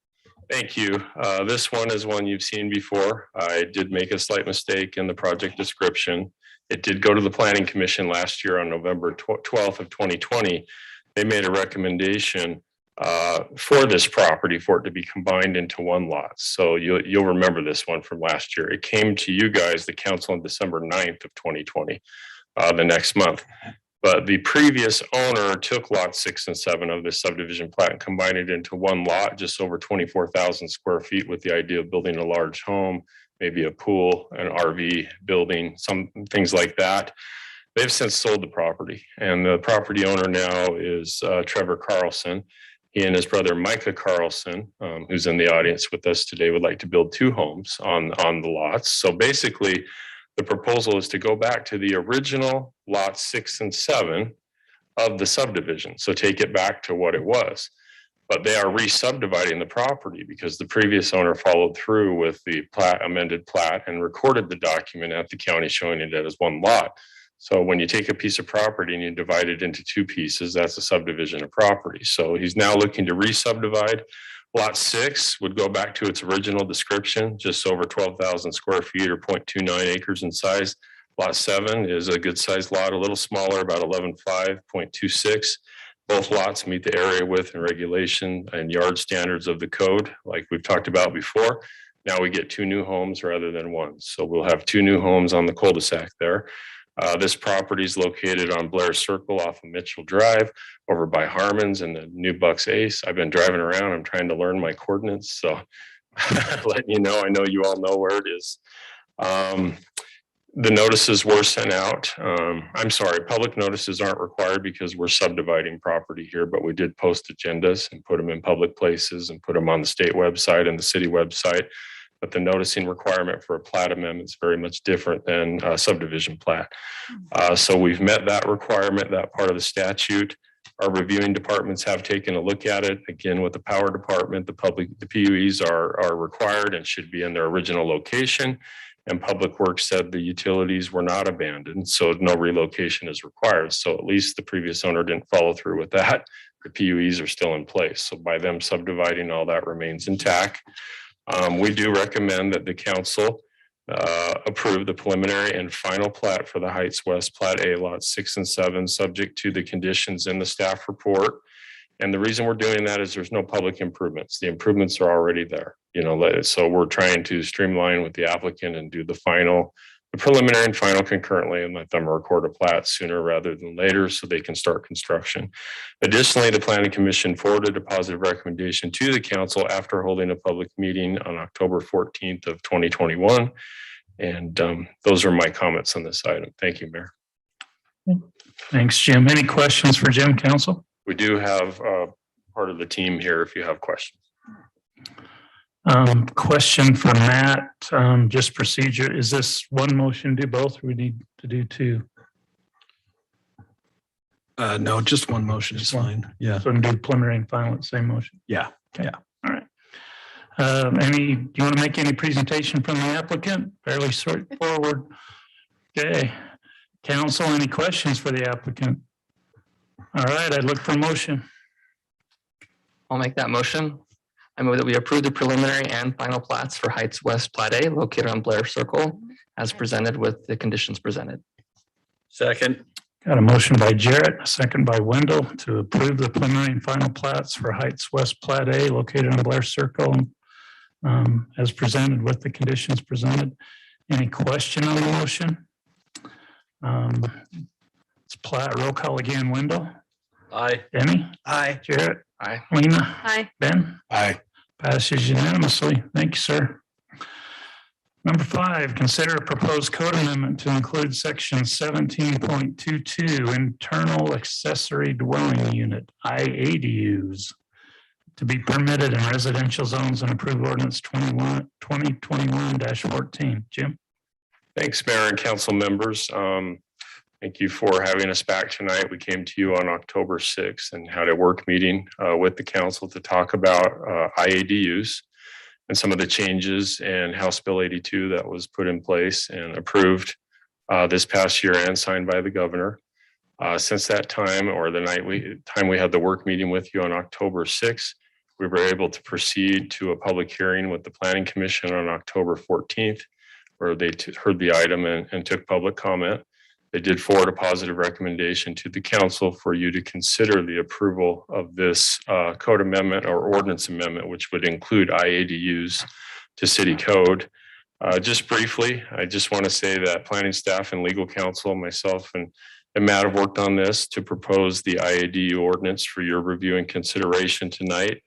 Thank you. This one is one you've seen before. I did make a slight mistake in the project description. It did go to the Planning Commission last year on November 12th of 2020. They made a recommendation for this property for it to be combined into one lot. So you'll remember this one from last year. It came to you guys, the council, on December 9th of 2020, the next month. But the previous owner took lot 6 and 7 of this subdivision plat and combined it into one lot, just over 24,000 square feet, with the idea of building a large home, maybe a pool, an RV building, some things like that. They've since sold the property, and the property owner now is Trevor Carlson. He and his brother Micah Carlson, who's in the audience with us today, would like to build 2 homes on the lots. So basically, the proposal is to go back to the original lot 6 and 7 of the subdivision. So take it back to what it was. But they are re-subdividing the property because the previous owner followed through with the amended plat and recorded the document at the county showing it as one lot. So when you take a piece of property and you divide it into 2 pieces, that's a subdivision of property. So he's now looking to re-subdivide. Lot 6 would go back to its original description, just over 12,000 square feet or 0.29 acres in size. Lot 7 is a good sized lot, a little smaller, about 11.5, 0.26. Both lots meet the area width and regulation and yard standards of the code, like we've talked about before. Now we get 2 new homes rather than 1. So we'll have 2 new homes on the cul-de-sac there. This property is located on Blair Circle off of Mitchell Drive over by Harmon's and the New Bucks Ace. I've been driving around. I'm trying to learn my coordinates. So letting you know, I know you all know where it is. The notices were sent out. I'm sorry, public notices aren't required because we're subdividing property here, but we did post agendas and put them in public places and put them on the state website and the city website. But the noticing requirement for a plat amendment is very much different than a subdivision plat. So we've met that requirement, that part of the statute. Our reviewing departments have taken a look at it. Again, with the power department, the PUEs are required and should be in their original location. And Public Works said the utilities were not abandoned, so no relocation is required. So at least the previous owner didn't follow through with that. The PUEs are still in place. So by them subdividing, all that remains intact. We do recommend that the council approve the preliminary and final plat for the Heights West Plat A lots 6 and 7, subject to the conditions in the staff report. And the reason we're doing that is there's no public improvements. The improvements are already there, so we're trying to streamline with the applicant and do the preliminary and final concurrently and let them record a plat sooner rather than later so they can start construction. Additionally, the Planning Commission forwarded a positive recommendation to the council after holding a public meeting on October 14th of 2021. And those are my comments on this item. Thank you, Mayor. Thanks, Jim. Any questions for Jim, council? We do have part of the team here if you have questions. Question for Matt, just procedure. Is this one motion, do both, or we need to do 2? No, just one motion is fine. Yeah. So we do preliminary and final at the same motion? Yeah. Okay. Yeah. All right. Do you want to make any presentation from the applicant? Fairly straightforward. Okay. Council, any questions for the applicant? All right, I'd look for a motion. I'll make that motion. I move that we approve the preliminary and final plats for Heights West Plat A located on Blair Circle as presented with the conditions presented. Second. Got a motion by Jarrett, a second by Wendell to approve the preliminary and final plats for Heights West Plat A located on Blair Circle as presented with the conditions presented. Any question on the motion? It's plat, roll call again. Wendell? Aye. Denny? Aye. Jarrett? Aye. Lena? Aye. Ben? Aye. Passes unanimously. Thank you, sir. Number 5, consider a proposed code amendment to include section 17.22 internal accessory dwelling unit, IADUs, to be permitted in residential zones and approved ordinance 2021-14. Jim? Thanks, Mayor and council members. Thank you for having us back tonight. We came to you on October 6th and had a work meeting with the council to talk about IADUs and some of the changes in House Bill 82 that was put in place and approved this past year and signed by the governor. Since that time, or the time we had the work meeting with you on October 6th, we were able to proceed to a public hearing with the Planning Commission on October 14th, where they heard the item and took public comment. They did forward a positive recommendation to the council for you to consider the approval of this code amendment or ordinance amendment, which would include IADUs to city code. Just briefly, I just want to say that planning staff and legal counsel, myself and Matt have worked on this to propose the IADU ordinance for your review and consideration tonight.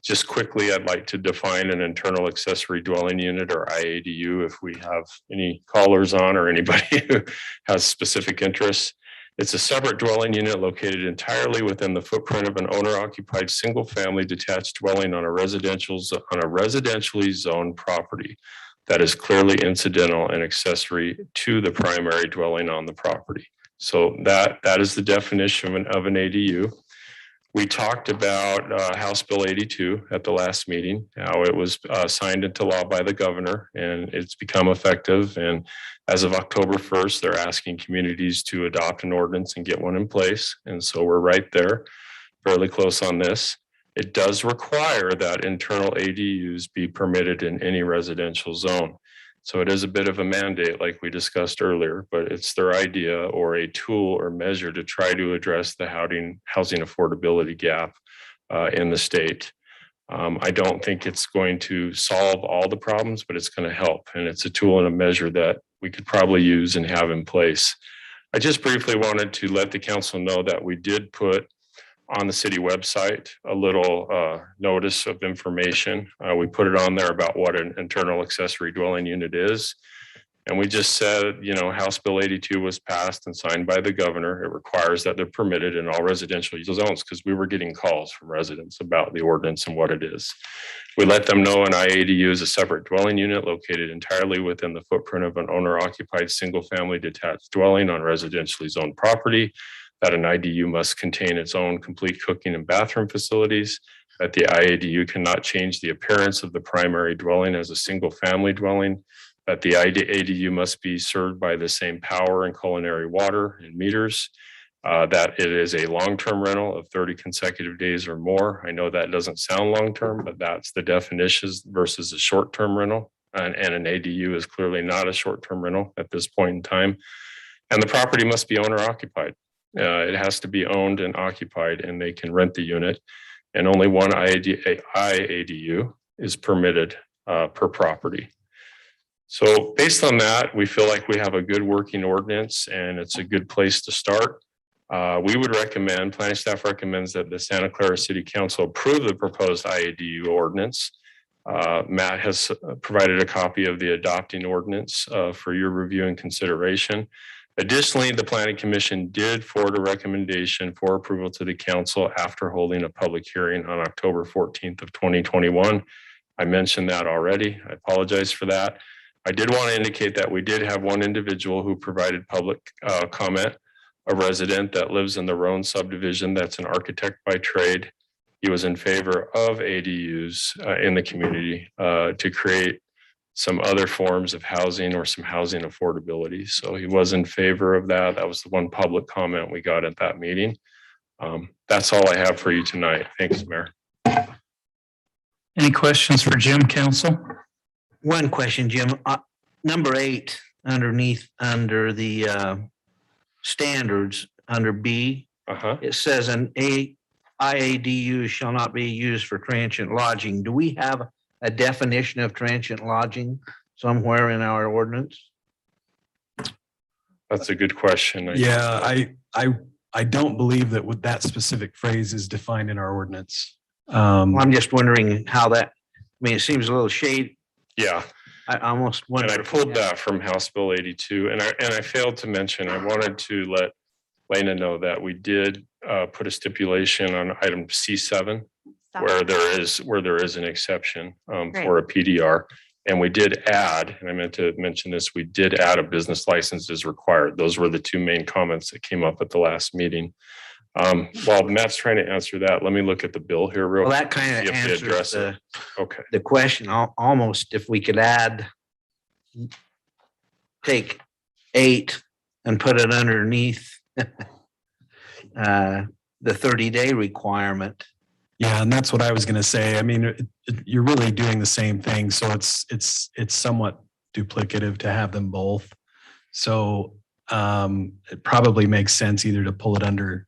Just quickly, I'd like to define an internal accessory dwelling unit, or IADU, if we have any callers on or anybody who has specific interests. It's a separate dwelling unit located entirely within the footprint of an owner-occupied single-family detached dwelling on a residentially zoned property that is clearly incidental and accessory to the primary dwelling on the property. So that is the definition of an ADU. We talked about House Bill 82 at the last meeting, how it was signed into law by the governor and it's become effective. And as of October 1st, they're asking communities to adopt an ordinance and get one in place. And so we're right there, fairly close on this. It does require that internal ADUs be permitted in any residential zone. So it is a bit of a mandate like we discussed earlier, but it's their idea or a tool or measure to try to address the housing affordability gap in the state. I don't think it's going to solve all the problems, but it's going to help. And it's a tool and a measure that we could probably use and have in place. I just briefly wanted to let the council know that we did put on the city website a little notice of information. We put it on there about what an internal accessory dwelling unit is. And we just said, you know, House Bill 82 was passed and signed by the governor. It requires that they're permitted in all residential zones, because we were getting calls from residents about the ordinance and what it is. We let them know an IADU is a separate dwelling unit located entirely within the footprint of an owner-occupied single-family detached dwelling on residentially zoned property, that an IDU must contain its own complete cooking and bathroom facilities, that the IADU cannot change the appearance of the primary dwelling as a single-family dwelling, that the ADU must be served by the same power and culinary water and meters, that it is a long-term rental of 30 consecutive days or more. I know that doesn't sound long-term, but that's the definitions versus a short-term rental. And an ADU is clearly not a short-term rental at this point in time. And the property must be owner-occupied. It has to be owned and occupied, and they can rent the unit. And only one IADU is permitted per property. So based on that, we feel like we have a good working ordinance and it's a good place to start. We would recommend, planning staff recommends that the Santa Clara City Council approve the proposed IADU ordinance. Matt has provided a copy of the adopting ordinance for your review and consideration. Additionally, the Planning Commission did forward a recommendation for approval to the council after holding a public hearing on October 14th of 2021. I mentioned that already. I apologize for that. I did want to indicate that we did have one individual who provided public comment, a resident that lives in the Roan subdivision that's an architect by trade. He was in favor of ADUs in the community to create some other forms of housing or some housing affordability. So he was in favor of that. That was the one public comment we got at that meeting. That's all I have for you tonight. Thanks, Mayor. Any questions for Jim, council? One question, Jim. Number 8, under the standards, under B, it says an IADU shall not be used for transient lodging. Do we have a definition of transient lodging somewhere in our ordinance? That's a good question. Yeah, I don't believe that with that specific phrase is defined in our ordinance. I'm just wondering how that, I mean, it seems a little shade. Yeah. I almost And wonder. I pulled that from House Bill 82, and I failed to mention, I wanted to let Lena know that we did put a stipulation on item C7 where there is an exception for a PDR. And we did add, and I meant to mention this, we did add a business license is required. Those were the two main comments that came up at the last meeting. While Matt's trying to answer that, let me look at the bill here real Well, quick. that kind see of if they answers address it. Okay. the question, almost if we could take 8 and put it underneath the 30-day requirement. Yeah, and that's what I was going to say. I mean, you're really doing the same thing, so it's somewhat duplicative to have them both. So it probably makes sense either to pull it under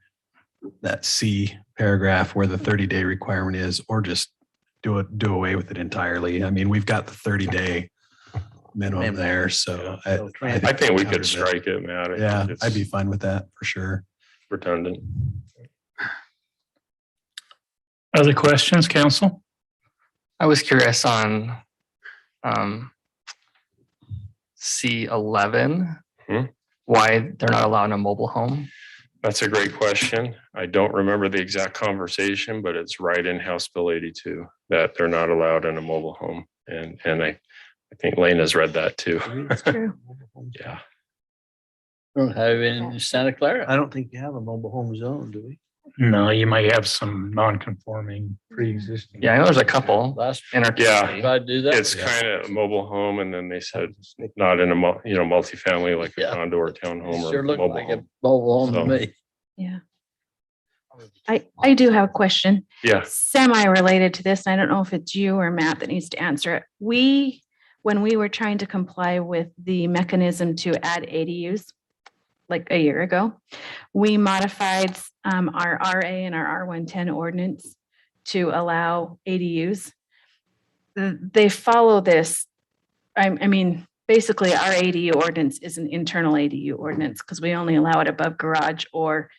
that C paragraph where the 30-day requirement is, or just do away with it entirely. I mean, we've got the 30-day minimum there, so I think we could strike it, Matt. I Yeah, think it's I'd be fine with that for sure. redundant. Other questions, council? I was curious on C11, why they're not allowed in a mobile home. That's a great question. I don't remember the exact conversation, but it's right in House Bill 82 that they're not allowed in a mobile home. And I think Lena's read that too. That's true. Yeah. We don't have it in Santa Clara. I don't think you have a mobile home zone, do we? No, you might have some non-conforming pre-existing. Yeah, I know there's a couple in our Yeah. community. Try to do that. It's kind of a mobile home, and then they said not in a multifamily like a Yeah. condo or townhome Sure or looked mobile like a home. mobile home to So- me. Yeah. I do have a question. Yeah. Semi-related to this, and I don't know if it's you or Matt that needs to answer it. When we were trying to comply with the mechanism to add ADUs, like a year ago, we modified our RA and our R110 ordinance to allow ADUs. They follow this. I mean, basically our ADU ordinance is an internal ADU ordinance because we only allow it above garage or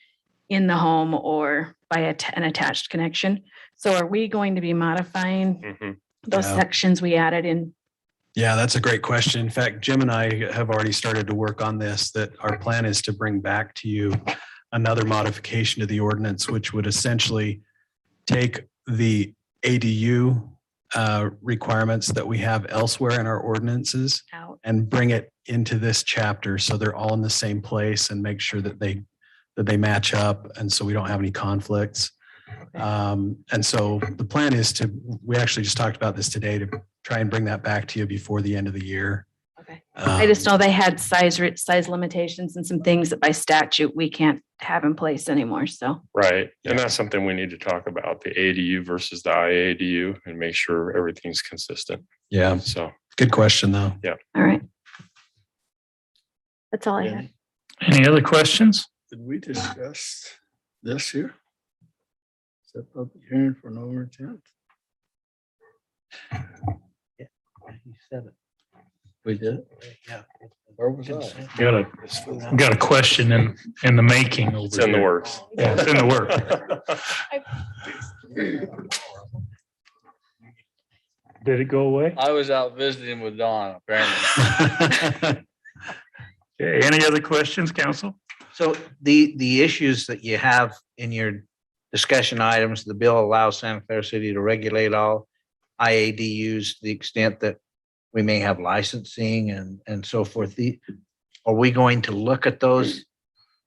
in the home or by an attached connection. So are we going to be modifying Mhm. those Yeah. sections we added in? Yeah, that's a great question. In fact, Jim and I have already started to work on this, that our plan is to bring back to you another modification to the ordinance, which would essentially take the ADU requirements that we have elsewhere in our ordinances Out. and bring it into this chapter. So they're all in the same place and make sure that they match up. And so we don't have any conflicts. And so the plan is we actually just talked about this today, to try and bring that back to you before the end of the year. Okay. I just know they had size limitations and some things that by statute we can't have in place anymore. So. Right. And that's something we need to talk about, the ADU versus the IADU, and make sure everything's consistent. Yeah. So Good question though. yeah. All right. That's all I had. Any other questions? Did we discuss this here? Set public hearing for November 10th? You said it. We did? Yeah. Where was I? Got a question in the making over It's in the here. works. Yeah, it's in the work. Did it go away? I was out visiting with Dawn, apparently. Okay, any other questions, council? So the issues that you have in your discussion items, the bill allows Santa Clara City to regulate all IADUs to the extent that we may have licensing and so forth. Are we going to look at those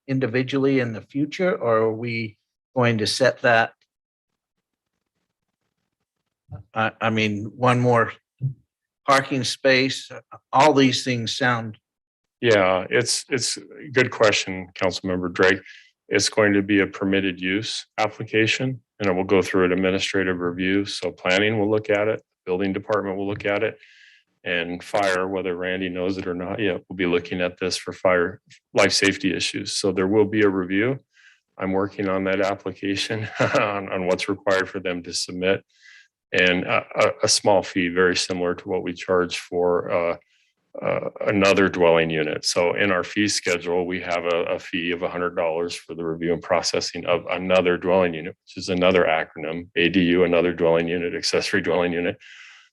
individually in the future, or are we going to set that? I mean, one more parking space, all these things sound. Yeah, it's a good question, Councilmember Drake. It's going to be a permitted use application, and it will go through an administrative review. So planning will look at it, building department will look at it, and fire, whether Randy knows it or not yet, we'll be looking at this for fire life safety issues. So there will be a review. I'm working on that application on what's required for them to submit, and a small fee, very similar to what we charge for another dwelling unit. So in our fee schedule, we have a fee of $100 for the review and processing of another dwelling unit, which is another acronym, ADU, another dwelling unit, accessory dwelling unit.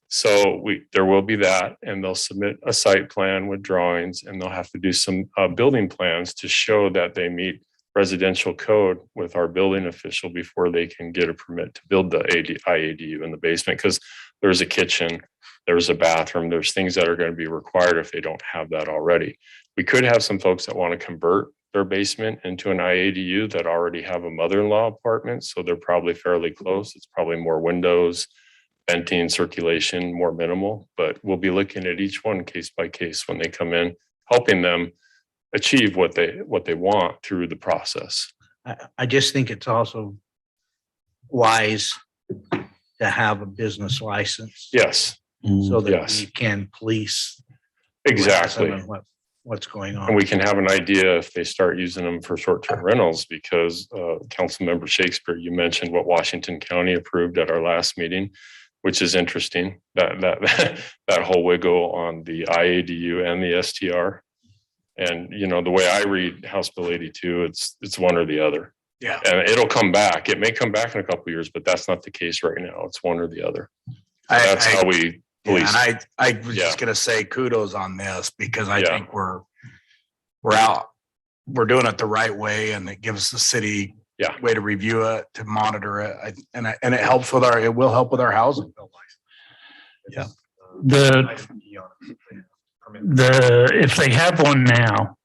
So there will be that, and they'll submit a site plan with drawings, and they'll have to do some building plans to show that they meet residential code with our building official before they can get a permit to build the IADU in the basement, because there's a kitchen, there's a bathroom, there's things that are going to be required if they don't have that already. We could have some folks that want to convert their basement into an IADU that already have a mother-in-law apartment, so they're probably fairly close. It's probably more windows, venting, circulation, more minimal, but we'll be looking at each one case by case when they come in, helping them achieve what they want through the process. I just think it's also wise to have a business license Yes, so that yes. we can police exactly. and what's going on. And we can have an idea if they start using them for short-term rentals, because Councilmember Shakespeare, you mentioned what Washington County approved at our last meeting, which is interesting, that whole wiggle on the IADU and the STR. And, you know, the way I read House Bill 82, it's one or the other. Yeah. And it'll come back. It may come back in a couple of years, but that's not the case right now. It's one or the other. So that's how we police. And I was just gonna say kudos on this, because I think we're doing it the right way, and it gives the city way to review it, to monitor it. And it helps with it will help with our housing bill. Yeah. If they have one now,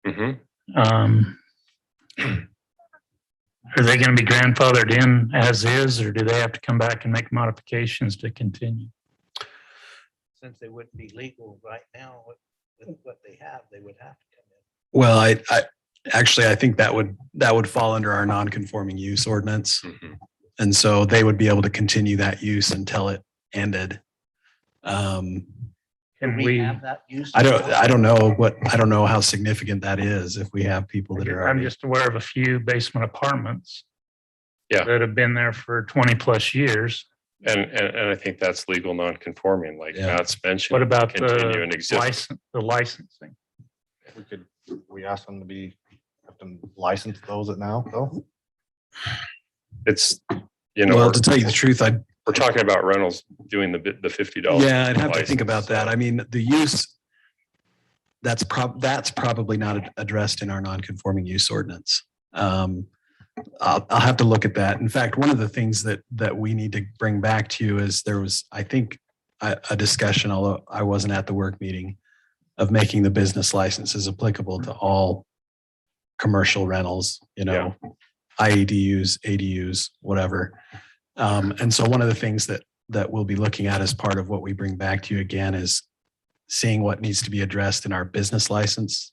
are they going to be grandfathered in as is, or do they have to come back and make modifications to continue? Since they wouldn't be legal right now with what they have, they would have to come in. Well, I think that would fall under our non-conforming use ordinance. And so they would be able to continue that use until it ended. Can we have that use? I don't know how significant that is if we have people that are I'm already. just aware of a few basement apartments that have been there for 20 plus years. And I think that's legal non-conforming, like Matt's mentioned. What about continue and exist? the licensing? We ask them to have them license those at now though. It's, you know, Well, to tell you the truth, we're talking about rentals doing the $50. Yeah, I'd have to think about that. I mean, the use, that's probably not addressed in our non-conforming use ordinance. I'll have to look at that. In fact, one of the things that we need to bring back to you is there was, I think, a discussion, although I wasn't at the work meeting, of making the business licenses applicable to all commercial rentals, IADUs, ADUs, whatever. And so one of the things that we'll be looking at as part of what we bring back to you again is seeing what needs to be addressed in our business license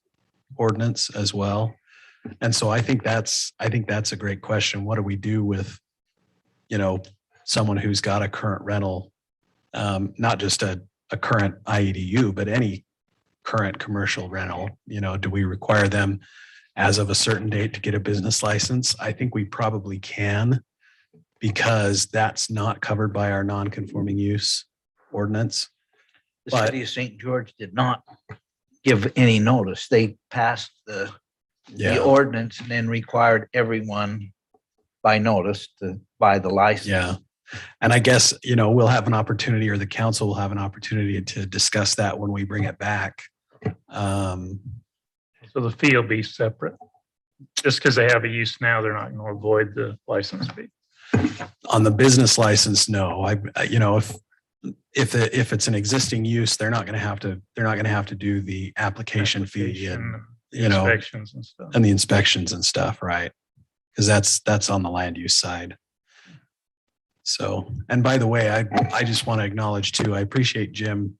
ordinance as well. And so I think that's a great question. What do we do with, someone who's got a current rental, not just a current IADU, but any current commercial rental? Do we require them as of a certain date to get a business license? I think we probably can, because that's not covered by our non-conforming use ordinance. The city of St. George did not give any notice. They passed the ordinance and then required everyone by notice to buy the license. Yeah. And I guess, we'll have an opportunity, or the council will have an opportunity to discuss that when we bring it back. So the fee will be separate. Just because they have a use now, they're not going to avoid the license fee. On the business license, no. If it's an existing use, they're not going to have to do the application fee and inspections and stuff. And the inspections and stuff, right? Because that's on the land use side. So, and by the way, I just want to acknowledge too, I appreciate Jim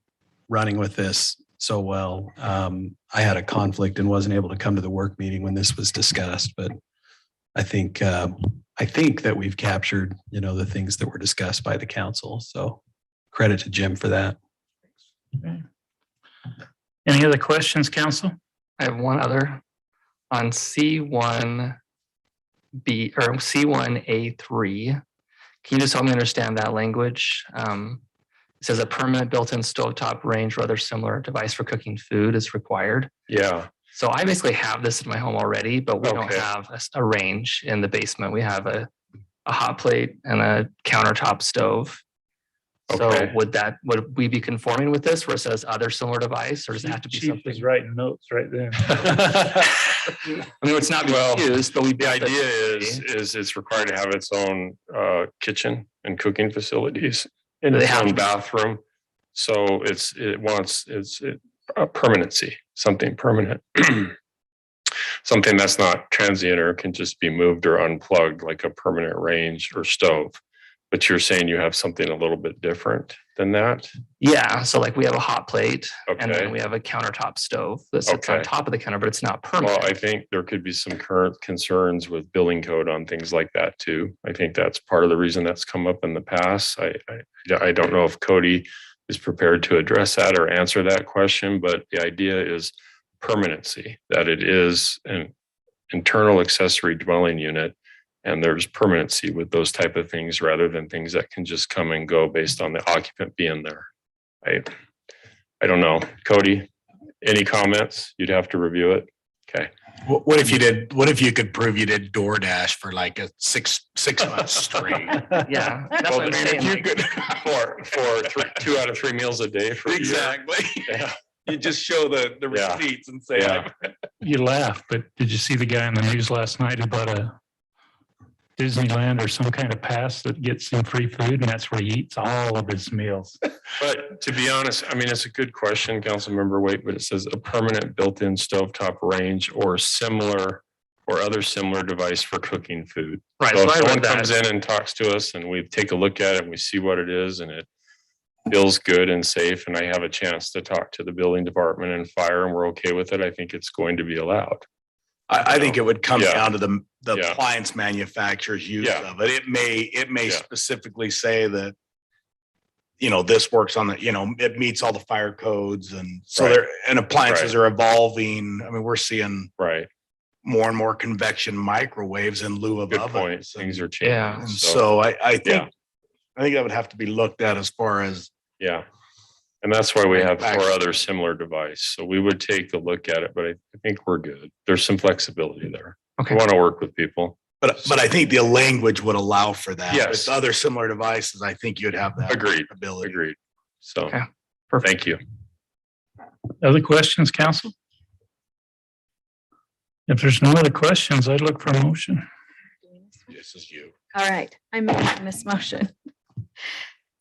running with this so well. I had a conflict and wasn't able to come to the work meeting when this was discussed, but I think that we've captured, the things that were discussed by the council. So credit to Jim for that. Okay. Any other questions, council? I have one other on C1B or C1A3. Can you just help me understand that language? It says a permanent built-in stovetop range or other similar device for cooking food is required. Yeah. So I basically have this in my home already, but we don't have a range in the basement. We have a hot plate and a countertop stove. So Okay. would we be conforming with this where it says other similar device, or does it have to be Chief something? is writing notes right there. I mean, it's not Well, being used, but we. The idea is it's required to have its own kitchen and cooking facilities and They its have own to. bathroom. So it's a permanency, something permanent. Something that's not transient or can just be moved or unplugged, like a permanent range or stove. But you're saying you have something a little bit different than that? Yeah, so like we have a hot plate and Okay. then we have a countertop stove that sits on Okay. top of the counter, but it's not Well, permanent. I think there could be some current concerns with building code on things like that too. I think that's part of the reason that's come up in the past. I don't know if Cody is prepared to address that or answer that question, but the idea is permanency, that it is an internal accessory dwelling unit. And there's permanency with those type of things rather than things that can just come and go based on the occupant being there. I don't know. Cody, any comments? You'd have to review it. Okay. What if you could prove you did DoorDash for like a six months straight? Yeah. That's Well, what I'm saying. You Like, could. For 2 out of 3 meals a day for a year. Exactly. Yeah. You just show the Yeah. receipts and say, Yeah. You laugh, but did you see the guy in the news last night who bought a Disneyland or some kind of pass that gets him free food, and that's where he eats all of his meals? But to be honest, I mean, it's a good question, Councilmember Waite, but it says a permanent built-in stovetop range or similar or other similar device for cooking food. Right, So so if I someone read that. comes in and talks to us and we take a look at it and we see what it is and it feels good and safe, and I have a chance to talk to the building department and fire and we're okay with it, I think it's going to be allowed. I think it would come Yeah. down to the Yeah. appliance manufacturer's use Yeah. of it. It may Yeah. specifically say that, this works on it meets all the fire codes, and so Right. and appliances are evolving. I mean, we're seeing Right. more and more convection microwaves in lieu of Good ovens. point. Things are changing. Yeah. And so I think Yeah. that would have to be looked at as far as Yeah. And that's why we have 4 Manufacturing. other similar devices. So we would take a look at it, but I think we're good. There's some flexibility there. Okay. We want to work with people. but I think the language would allow for that. Yes. With other similar devices, I think you'd have that Agreed. ability. Agreed. So, Okay. Perfect. thank you. Other questions, council? If there's no other questions, I'd look for a motion. This is you. All right, I made this motion.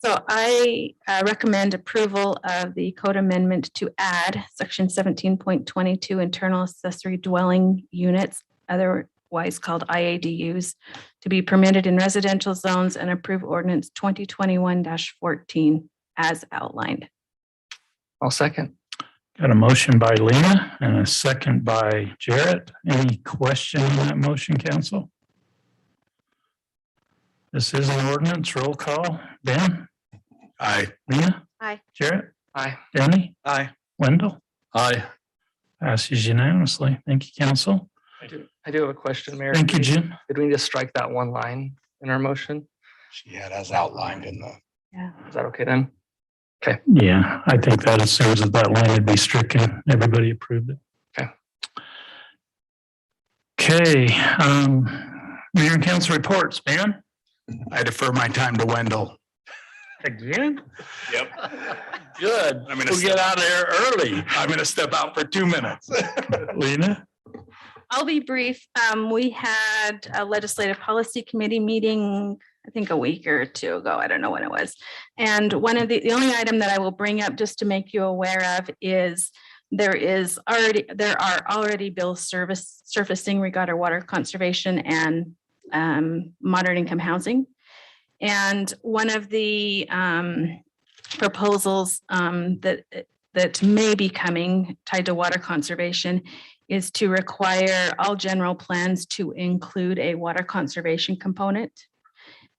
So I recommend approval of the code amendment to add section 17.22 internal accessory dwelling units, otherwise called IADUs, to be permitted in residential zones and approve ordinance 2021-14 as outlined. I'll second. Got a motion by Lena and a second by Jarrett. Any question on that motion, council? This is an ordinance. Roll call. Ben? Aye. Lena? Aye. Jarrett? Aye. Danny? Aye. Wendell? Aye. Passes unanimously. Thank you, council. I do have a question, Mayor. Thank you, Jim. Did we just strike that one line in our motion? Yeah, that's outlined in the. Yeah. Is that okay then? Yeah, I think that assumes that line would be stricken. Everybody approved it. Okay. Okay, Mayor and council reports, man. I defer my time to Wendell. Again? Yep. Good. I'm gonna We'll get out of there early. I'm going to step out for 2 minutes. Lena? I'll be brief. We had a legislative policy committee meeting, I think a week or 2 ago. I don't know when it was. And one of the only item that I will bring up just to make you aware of is there are already bills surfacing regarding water conservation and moderate income housing. And one of the proposals that may be coming tied to water conservation is to require all general plans to include a water conservation component.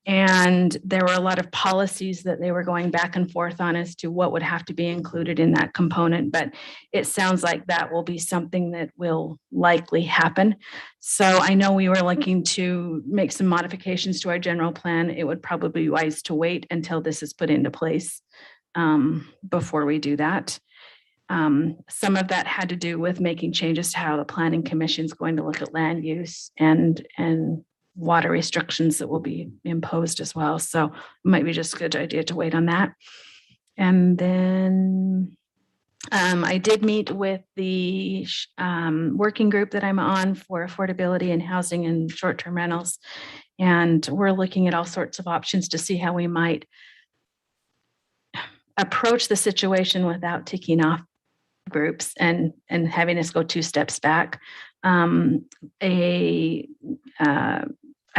And there were a lot of policies that they were going back and forth on as to what would have to be included in that component. But it sounds like that will be something that will likely happen. So I know we were looking to make some modifications to our general plan. It would probably be wise to wait until this is put into place before we do that. Some of that had to do with making changes to how the planning commission is going to look at land use and water restrictions that will be imposed as well. So it might be just a good idea to wait on that. And then I did meet with the working group that I'm on for affordability and housing and short-term rentals. And we're looking at all sorts of options to see how we might approach the situation without ticking off groups and having us go 2 steps back. I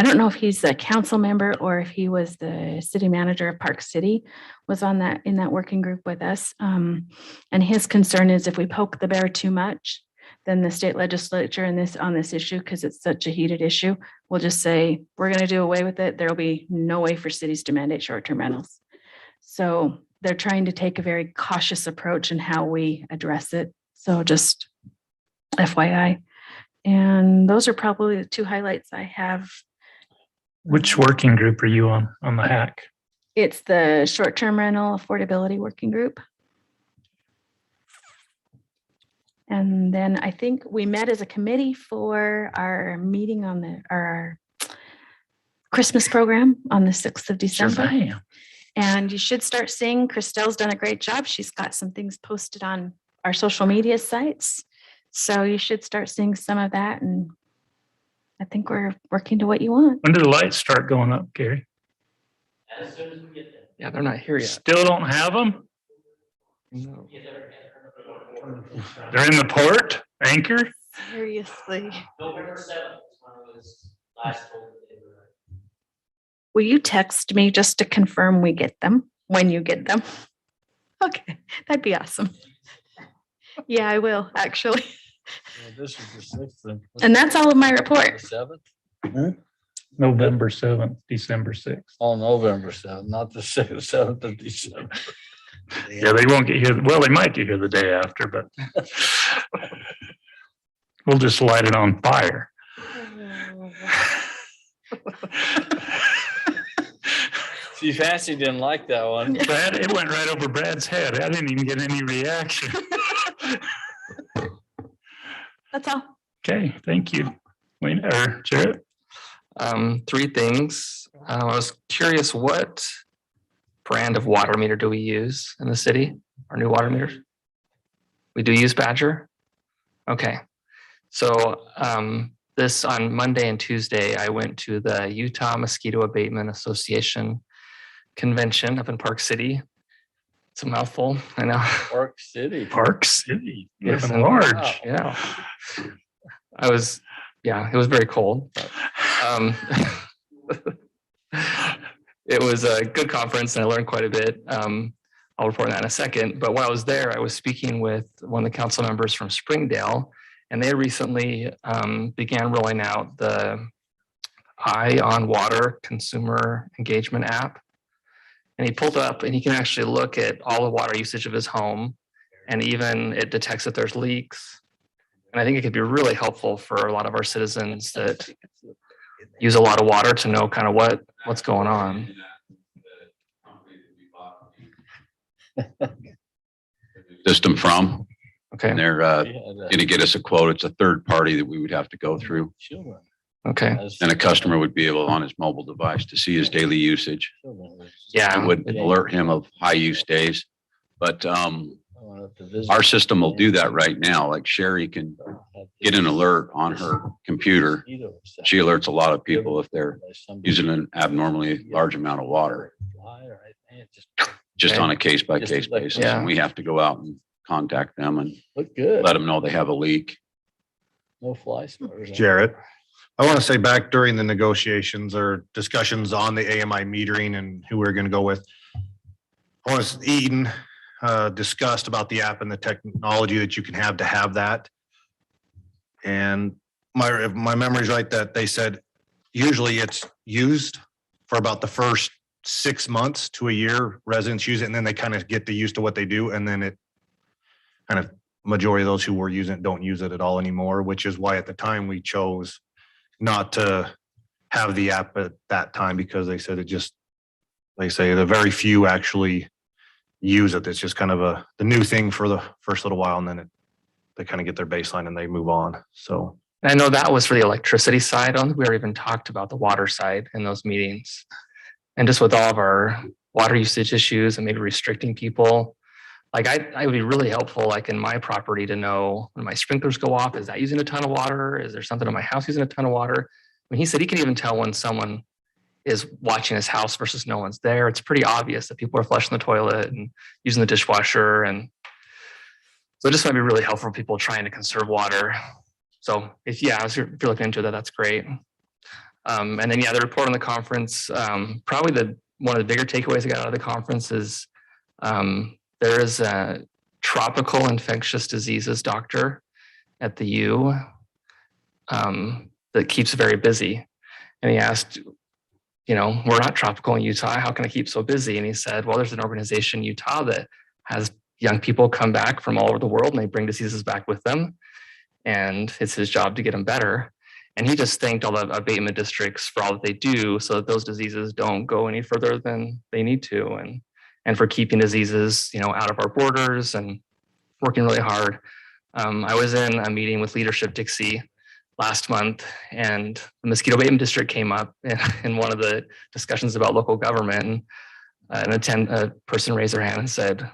don't know if he's a council member or if he was the city manager of Park City, was on that in that working group with us. And his concern is if we poke the bear too much, then the state legislature on this issue, because it's such a heated issue, will just say, we're going to do away with it. There'll be no way for cities to mandate short-term rentals. So they're trying to take a very cautious approach in how we address it. So just FYI. And those are probably the 2 highlights I have. Which working group are you on the hack? It's the short-term rental affordability working group. And then I think we met as a committee for our meeting on our Christmas program on the 6th of December. And you should start seeing Christelle's done a great job. She's got some things posted on our social media sites. So you should start seeing some of that. And I think we're working to what you want. When do the lights start going up, Gary? As soon as we get them. Yeah, they're not here yet. Still don't have them? No. They're in the port anchor? Seriously. November 7th is when I was last told that they were. Will you text me just to confirm we get them when you get them? Okay, that'd be awesome. Yeah, I will actually. This is the 6th. And that's all of my report. 7th? November 7th, December 6th. Oh, November 7th, not the 6th, 7th of December. Yeah, they won't get here. Well, they might get here the day after, but we'll just light it on fire. See, Fancy didn't like that one. Brad, it went right over Brad's head. I didn't even get any reaction. That's all. Okay, thank you. Wayne or Jarrett? 3 things. I was curious, what brand of water meter do we use in the city? Our new water meters? We do use Badger? Okay. So this on Monday and Tuesday, I went to the Utah Mosquito Abatement Association convention up in Park City. It's a mouthful, I know. Park City. Park City. Yes, Living and- large. Yeah. It was very cold. But, it was a good conference and I learned quite a bit. I'll report on that in a second. But while I was there, I was speaking with one of the council members from Springdale, and they recently began rolling out the Eye on Water consumer engagement app. And he pulled up and he can actually look at all the water usage of his home, and even it detects that there's leaks. And I think it could be really helpful for a lot of our citizens that use a lot of water to know kind of what's going on. System from, Okay. and they're going to get us a quote. It's a third party that we would have to go through. Okay. And a customer would be able on his mobile device to see his daily usage. Yeah. It would alert him of high use days. But our system will do that right now. Like Sherry can get an alert on her computer. She alerts a lot of people if they're using an abnormally large amount of water, just on a case by case basis. Yeah. And we have to go out and contact them and Look good. let them know they have a leak. No fly swatters. Jarrett, I want to say back during the negotiations or discussions on the AMI metering and who we're going to go with, I want to, Eden discussed about the app and the technology that you can have to have that. And if my memory's right, that they said usually it's used for about the first 6 months to a year. Residents use it and then they kind of get used to what they do, and then it kind of majority of those who were using it don't use it at all anymore, which is why at the time we chose not to have the app at that time, because they said it just, they say the very few actually use it. It's just kind of the new thing for the first little while, and then they kind of get their baseline and they move on. So And I know that was for the electricity side. I don't think we ever even talked about the water side in those meetings. And just with all of our water usage issues and maybe restricting people, like I would be really helpful, like in my property, to know when my sprinklers go off, is that using a ton of water? Is there something in my house using a ton of water? I mean, he said he can even tell when someone is watching his house versus no one's there. It's pretty obvious that people are flushing the toilet and using the dishwasher. And so it just might be really helpful for people trying to conserve water. So if you're looking into that, that's great. And then, the report on the conference, probably one of the bigger takeaways I got out of the conference is there is a tropical infectious diseases doctor at the U that keeps very busy. And he asked, we're not tropical in Utah. How can I keep so busy? And he said, well, there's an organization in Utah that has young people come back from all over the world and they bring diseases back with them. And it's his job to get them better. And he just thanked all the abatement districts for all that they do so that those diseases don't go any further than they need to. And for keeping diseases, out of our borders and working really hard. I was in a meeting with Leadership Dixie last month, and the mosquito abatement district came up in one of the discussions about local government. And a person raised their hand and said,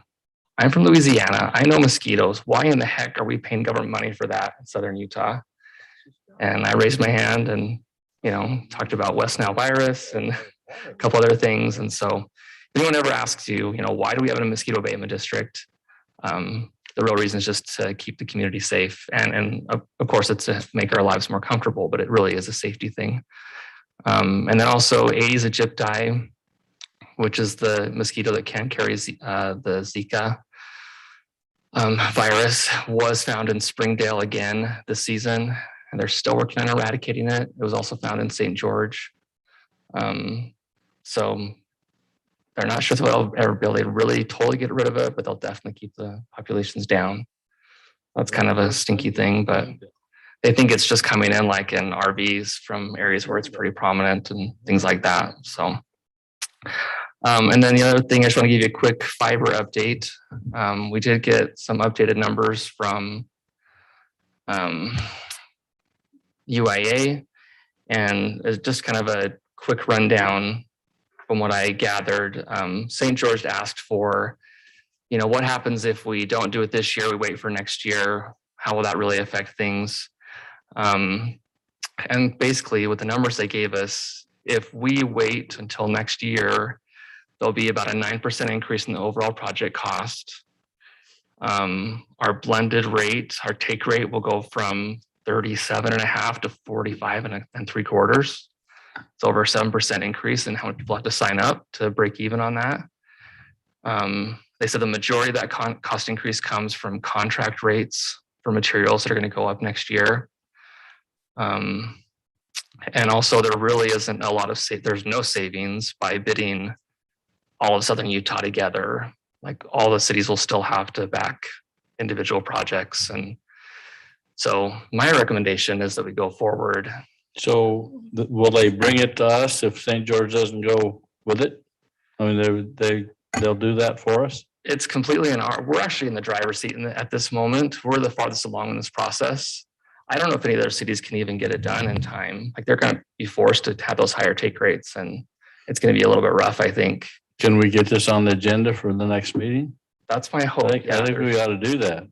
I'm from Louisiana. I know mosquitoes. Why in the heck are we paying government money for that in Southern Utah? And I raised my hand and, talked about West Nile virus and a couple other things. And so if anyone ever asks you, why do we have a mosquito abatement district? The real reason is just to keep the community safe. And of course, it's to make our lives more comfortable, but it really is a safety thing. And then also Aedes aegypti, which is the mosquito that can carry the Zika virus, was found in Springdale again this season. And they're still working on eradicating it. It was also found in St. George. So they're not sure if they'll ever be able to really totally get rid of it, but they'll definitely keep the populations down. That's kind of a stinky thing, but they think it's just coming in like in RVs from areas where it's pretty prominent and things like that. So, and then the other thing, I just want to give you a quick fiber update. We did get some updated numbers from UIA, and it's just kind of a quick rundown from what I gathered. St. George asked for, what happens if we don't do it this year, we wait for next year? How will that really affect things? And basically with the numbers they gave us, if we wait until next year, there'll be about a 9% increase in the overall project cost. Our blended rate, our take rate will go from 37.5 to 45.75. It's over a 7% increase in how many people have to sign up to break even on that. They said the majority of that cost increase comes from contract rates for materials that are going to go up next year. And also there really isn't a lot of, there's no savings by bidding all of Southern Utah together. Like all the cities will still have to back individual projects. And so my recommendation is that we go forward. So will they bring it to us if St. George doesn't go with it? I mean, they'll do that for us? It's completely we're actually in the driver's seat at this moment. We're the farthest along in this process. I don't know if any other cities can even get it done in time. Like they're going to be forced to have those higher take rates, and it's going to be a little bit rough, I think. Can we get this on the agenda for the next meeting? That's my hope. I think we ought to do that.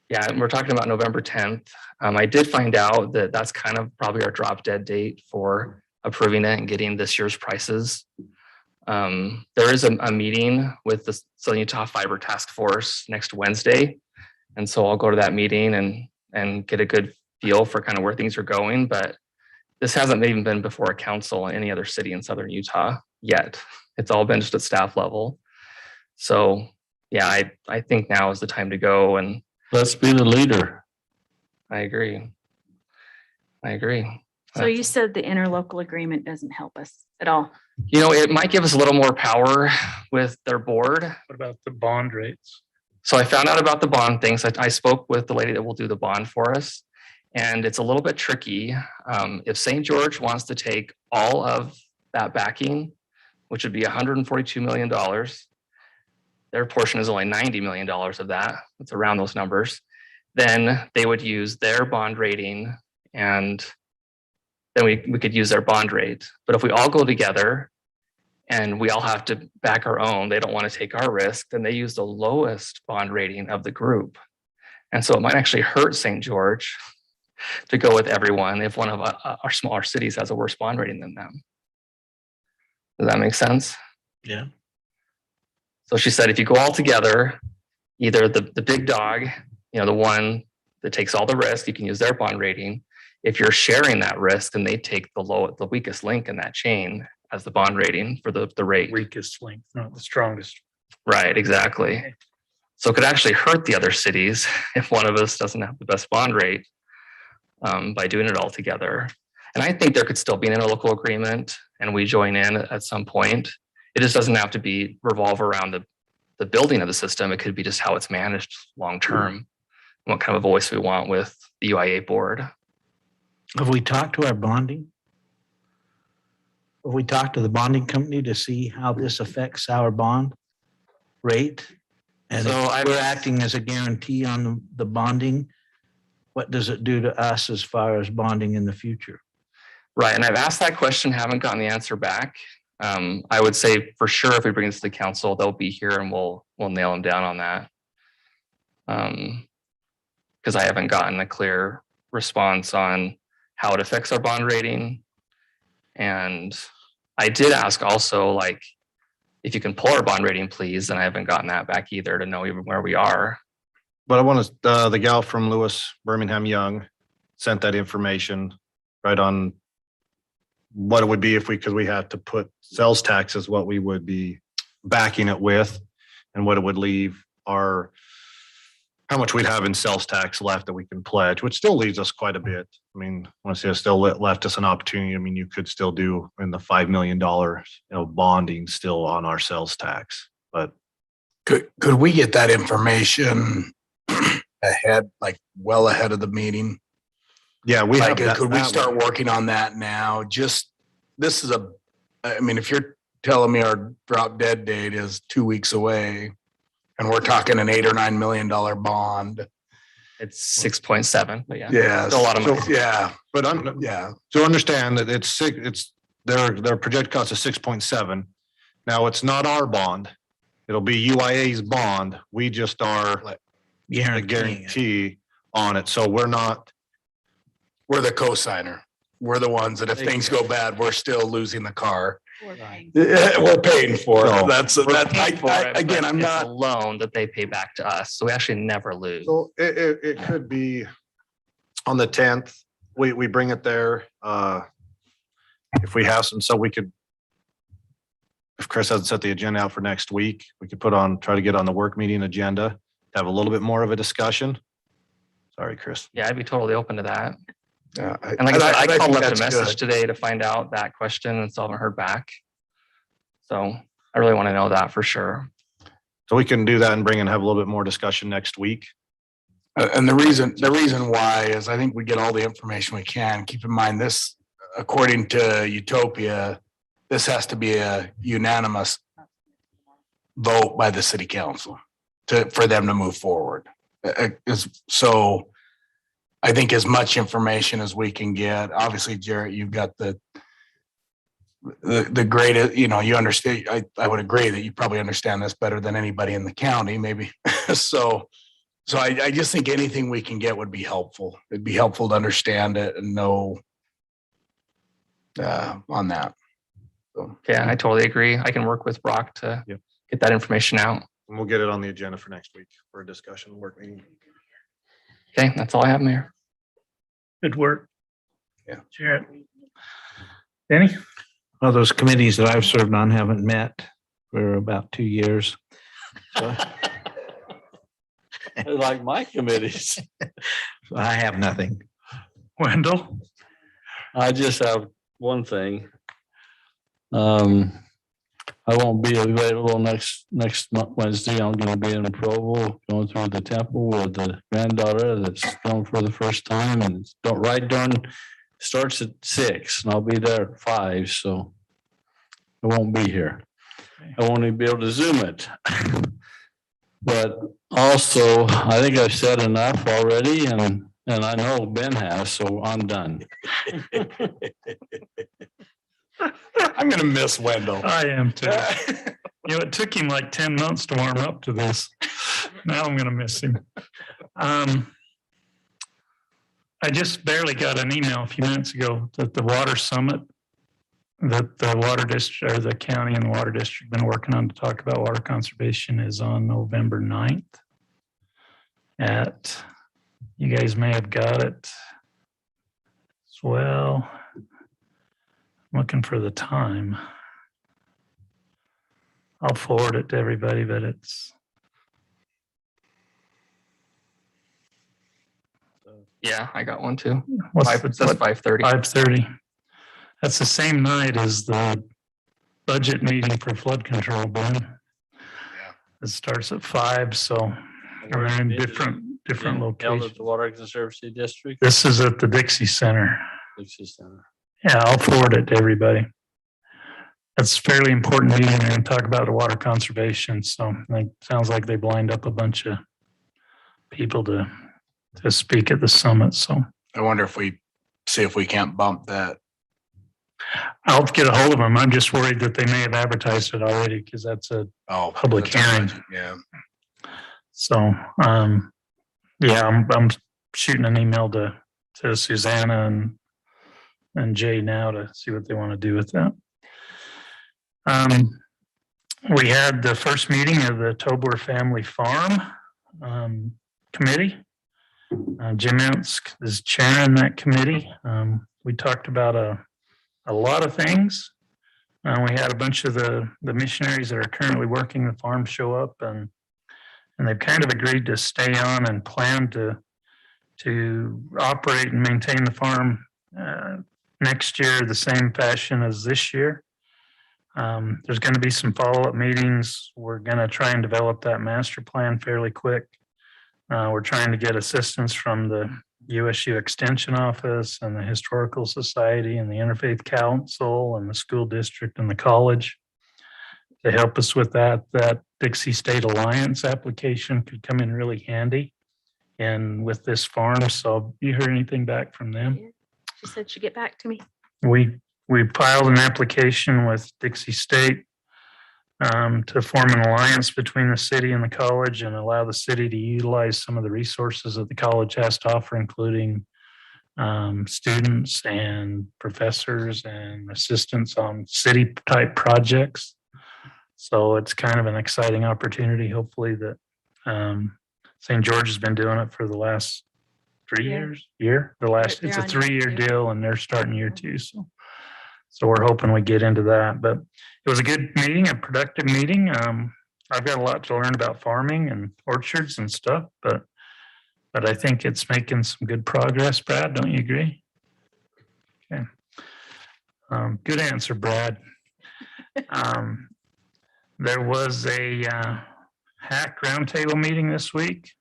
Yeah, and we're talking about November 10th. I did find out that that's kind of probably our drop dead date for approving it and getting this year's prices. There is a meeting with the Southern Utah Fiber Task Force next Wednesday. And so I'll go to that meeting and get a good feel for kind of where things are going. But this hasn't even been before a council in any other city in Southern Utah yet. It's all been just at staff level. So yeah, I think now is the time to go, and let's be the leader. I agree. So you said the interlocal agreement doesn't help us at all. It might give us a little more power with their board. What about the bond rates? So I found out about the bond things. I spoke with the lady that will do the bond for us, and it's a little bit tricky. If St. George wants to take all of that backing, which would be $142 million, their portion is only $90 million of that. It's around those numbers. Then they would use their bond rating and then we could use their bond rate. But if we all go together and we all have to back our own, they don't want to take our risk, then they use the lowest bond rating of the group. And so it might actually hurt St. George to go with everyone if one of our smaller cities has a worse bond rating than them. Does that make sense? Yeah. So she said, if you go all together, either the big dog, the one that takes all the risk, you can use their bond rating. If you're sharing that risk, then they take the weakest link in that chain as the bond rating for the rate. Weakest link, not the strongest. Right, exactly. So it could actually hurt the other cities if one of us doesn't have the best bond rate by doing it all together. And I think there could still be an interlocal agreement and we join in at some point. It just doesn't have to revolve around the building of the system. It could be just how it's managed long-term, what kind of a voice we want with the UIA board. Have we talked to our bonding? Have we talked to the bonding company to see how this affects our bond rate? And So if I've- we're acting as a guarantee on the bonding, what does it do to us as far as bonding in the future? Right, and I've asked that question, haven't gotten the answer back. I would say for sure if we bring this to the council, they'll be here and we'll nail them down on that. Because I haven't gotten a clear response on how it affects our bond rating. And I did ask also, like, if you can pull our bond rating, please, and I haven't gotten that back either to know even where we are. But I want to, the gal from Lewis Birmingham Young sent that information right on what it would be if because we had to put sales tax as what we would be backing it with and what it would leave how much we'd have in sales tax left that we can pledge, which still leaves us quite a bit. I mean, I want to say it still left us an opportunity. I mean, you could still do in the $5 million, bonding still on our sales tax, but. Could we get that information ahead, like well ahead of the meeting? Yeah, we have that. Could we start working on that now? If you're telling me our drop dead date is 2 weeks away and we're talking an $8 or $9 million bond. It's 6.7, but yeah. Yeah. Still a lot of money. Yeah. But so understand that it's their projected cost is 6.7. Now it's not our bond. It'll be UIA's bond. We just are the guarantee on it. So we're the co-signer. We're the ones that if things go bad, we're still losing the car. We're paying for it. Again, I'm not a loan that they pay back to us. So we actually never lose. So it could be on the 10th. We bring it there. If we have some, so we could, if Chris hasn't set the agenda out for next week, we could try to get on the work meeting agenda, to have a little bit more of a discussion. Sorry, Chris. Yeah, I'd be totally open to that. Yeah, and like I said, I called think left a that's message good. today to find out that question and still haven't heard back. So I really want to know that for sure. So we can do that and have a little bit more discussion next week. And the reason why is I think we get all the information we can. Keep in mind this, according to Utopia, this has to be a unanimous vote by the city council for them to move forward. So I think as much information as we can get. Obviously, Jarrett, you've got the greatest, you understand. I would agree that you probably understand this better than anybody in the county, maybe. So I just think anything we can get would be helpful. It'd be helpful to understand it and know on that. So. Yeah, I totally agree. I can work with Brock to get that information out. And we'll get it on the agenda for next week for a discussion work meeting. Okay, that's all I have, Mayor. Good work. Yeah. Jarrett. Danny? Well, those committees that I've served on haven't met for about 2 years. So Like my committees. I have nothing. Wendell? I just have one thing. I won't be available next month, Wednesday. I'm going to be in Provo, going through the temple with the granddaughter that's going for the first time, and starts at 6, and I'll be there at 5, so I won't be here. I won't even be able to Zoom it. But also, I think I've said enough already, and And I know Ben has, so I'm done. I'm gonna miss Wendell. I am too. You know, it took him like 10 months to warm up to this. Now I'm gonna miss him. I just barely got an email a few minutes ago that the water summit that the water district or the county and the water district been working on to talk about water conservation is on November 9th. You guys may have got it as well. I'm looking for the time. I'll forward it to everybody, but it's. Yeah, I got one too. What's Five, the- that's what- 5:30. 5:30. That's the same night as the budget meeting for flood control, Ben. Yeah. It starts at 5, so we're in different Held locations. at the Water Conservancy District. This is at the Dixie Center. Dixie Center. Yeah, I'll forward it to everybody. It's a fairly important meeting. They're going to talk about the water conservation. So it sounds like they've lined up a bunch of people to speak at the summit. So I wonder if we see if we can't bump that. I'll get a hold of them. I'm just worried that they may have advertised it already because that's a public that's a hearing. budget, yeah. So, yeah, I'm shooting an email to Susanna and Jay now to see what they want to do with that. We had the first meeting of the Tobler Family Farm Committee. Jim Entz is chairing that committee. We talked about a lot of things. We had a bunch of the missionaries that are currently working the farm show up, and they've kind of agreed to stay on and plan to operate and maintain the farm next year the same fashion as this year. There's going to be some follow-up meetings. We're going to try and develop that master plan fairly quick. We're trying to get assistance from the USU Extension Office and the Historical Society and the Interfaith Council and the school district and the college to help us with that. That Dixie State Alliance application could come in really handy and with this farm. So you heard anything back from them? She said she'd get back to me. We filed an application with Dixie State to form an alliance between the city and the college and allow the city to utilize some of the resources that the college has to offer, including students and professors and assistants on city type projects. So it's kind of an exciting opportunity. Hopefully that St. George has been doing it for the last 3 years. It's a 3-year deal and they're starting year 2. So we're hoping we get into that, but it was a good meeting, a productive meeting. I've got a lot to learn about farming and orchards and stuff, but I think it's making some good progress. Brad, don't you agree? Okay. Good answer, Brad. There was a hack roundtable meeting this week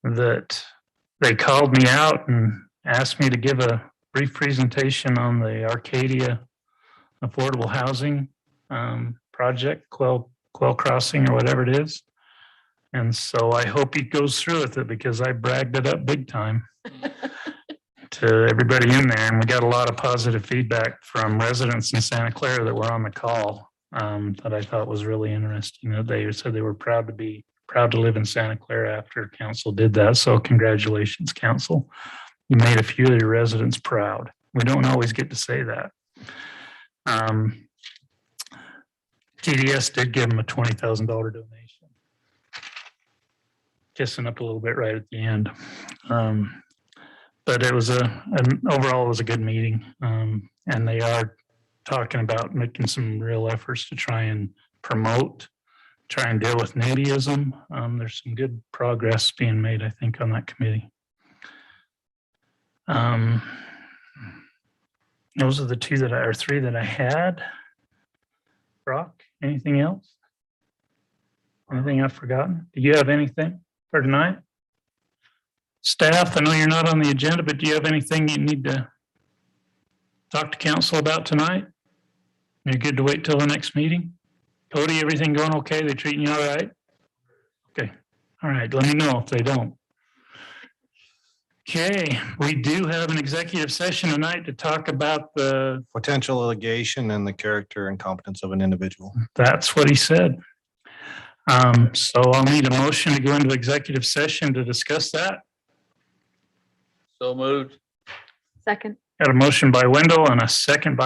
that they called me out and asked me to give a brief presentation on the Arcadia affordable housing project, Quail Crossing or whatever it is. And so I hope he goes through with it because I bragged it up big time to everybody in there. And we got a lot of positive feedback from residents in Santa Clara that were on the call that I thought was really interesting. That they said they were proud to live in Santa Clara after council did that. So congratulations, council. You made a few of your residents proud. We don't always get to say that. TDS did give them a $20,000 donation. Kissing up a little bit right at the end. But it was overall it was a good meeting. And they are talking about making some real efforts to try and try and deal with NIMBYism. There's some good progress being made, I think, on that committee. Those are the 3 that I had. Brock, anything else? Anything I've forgotten? Do you have anything for tonight? Staff, I know you're not on the agenda, but do you have anything you need to talk to council about tonight? You're good to wait till the next meeting? Cody, everything going okay? They treating you all right? Okay. All right. Let me know if they don't. Okay, we do have an executive session tonight to talk about Potential litigation and the character and competence of an individual. that's what he said. So I'll need a motion to go into executive session to discuss that. So moved. Second. Got a motion by Wendell and a second by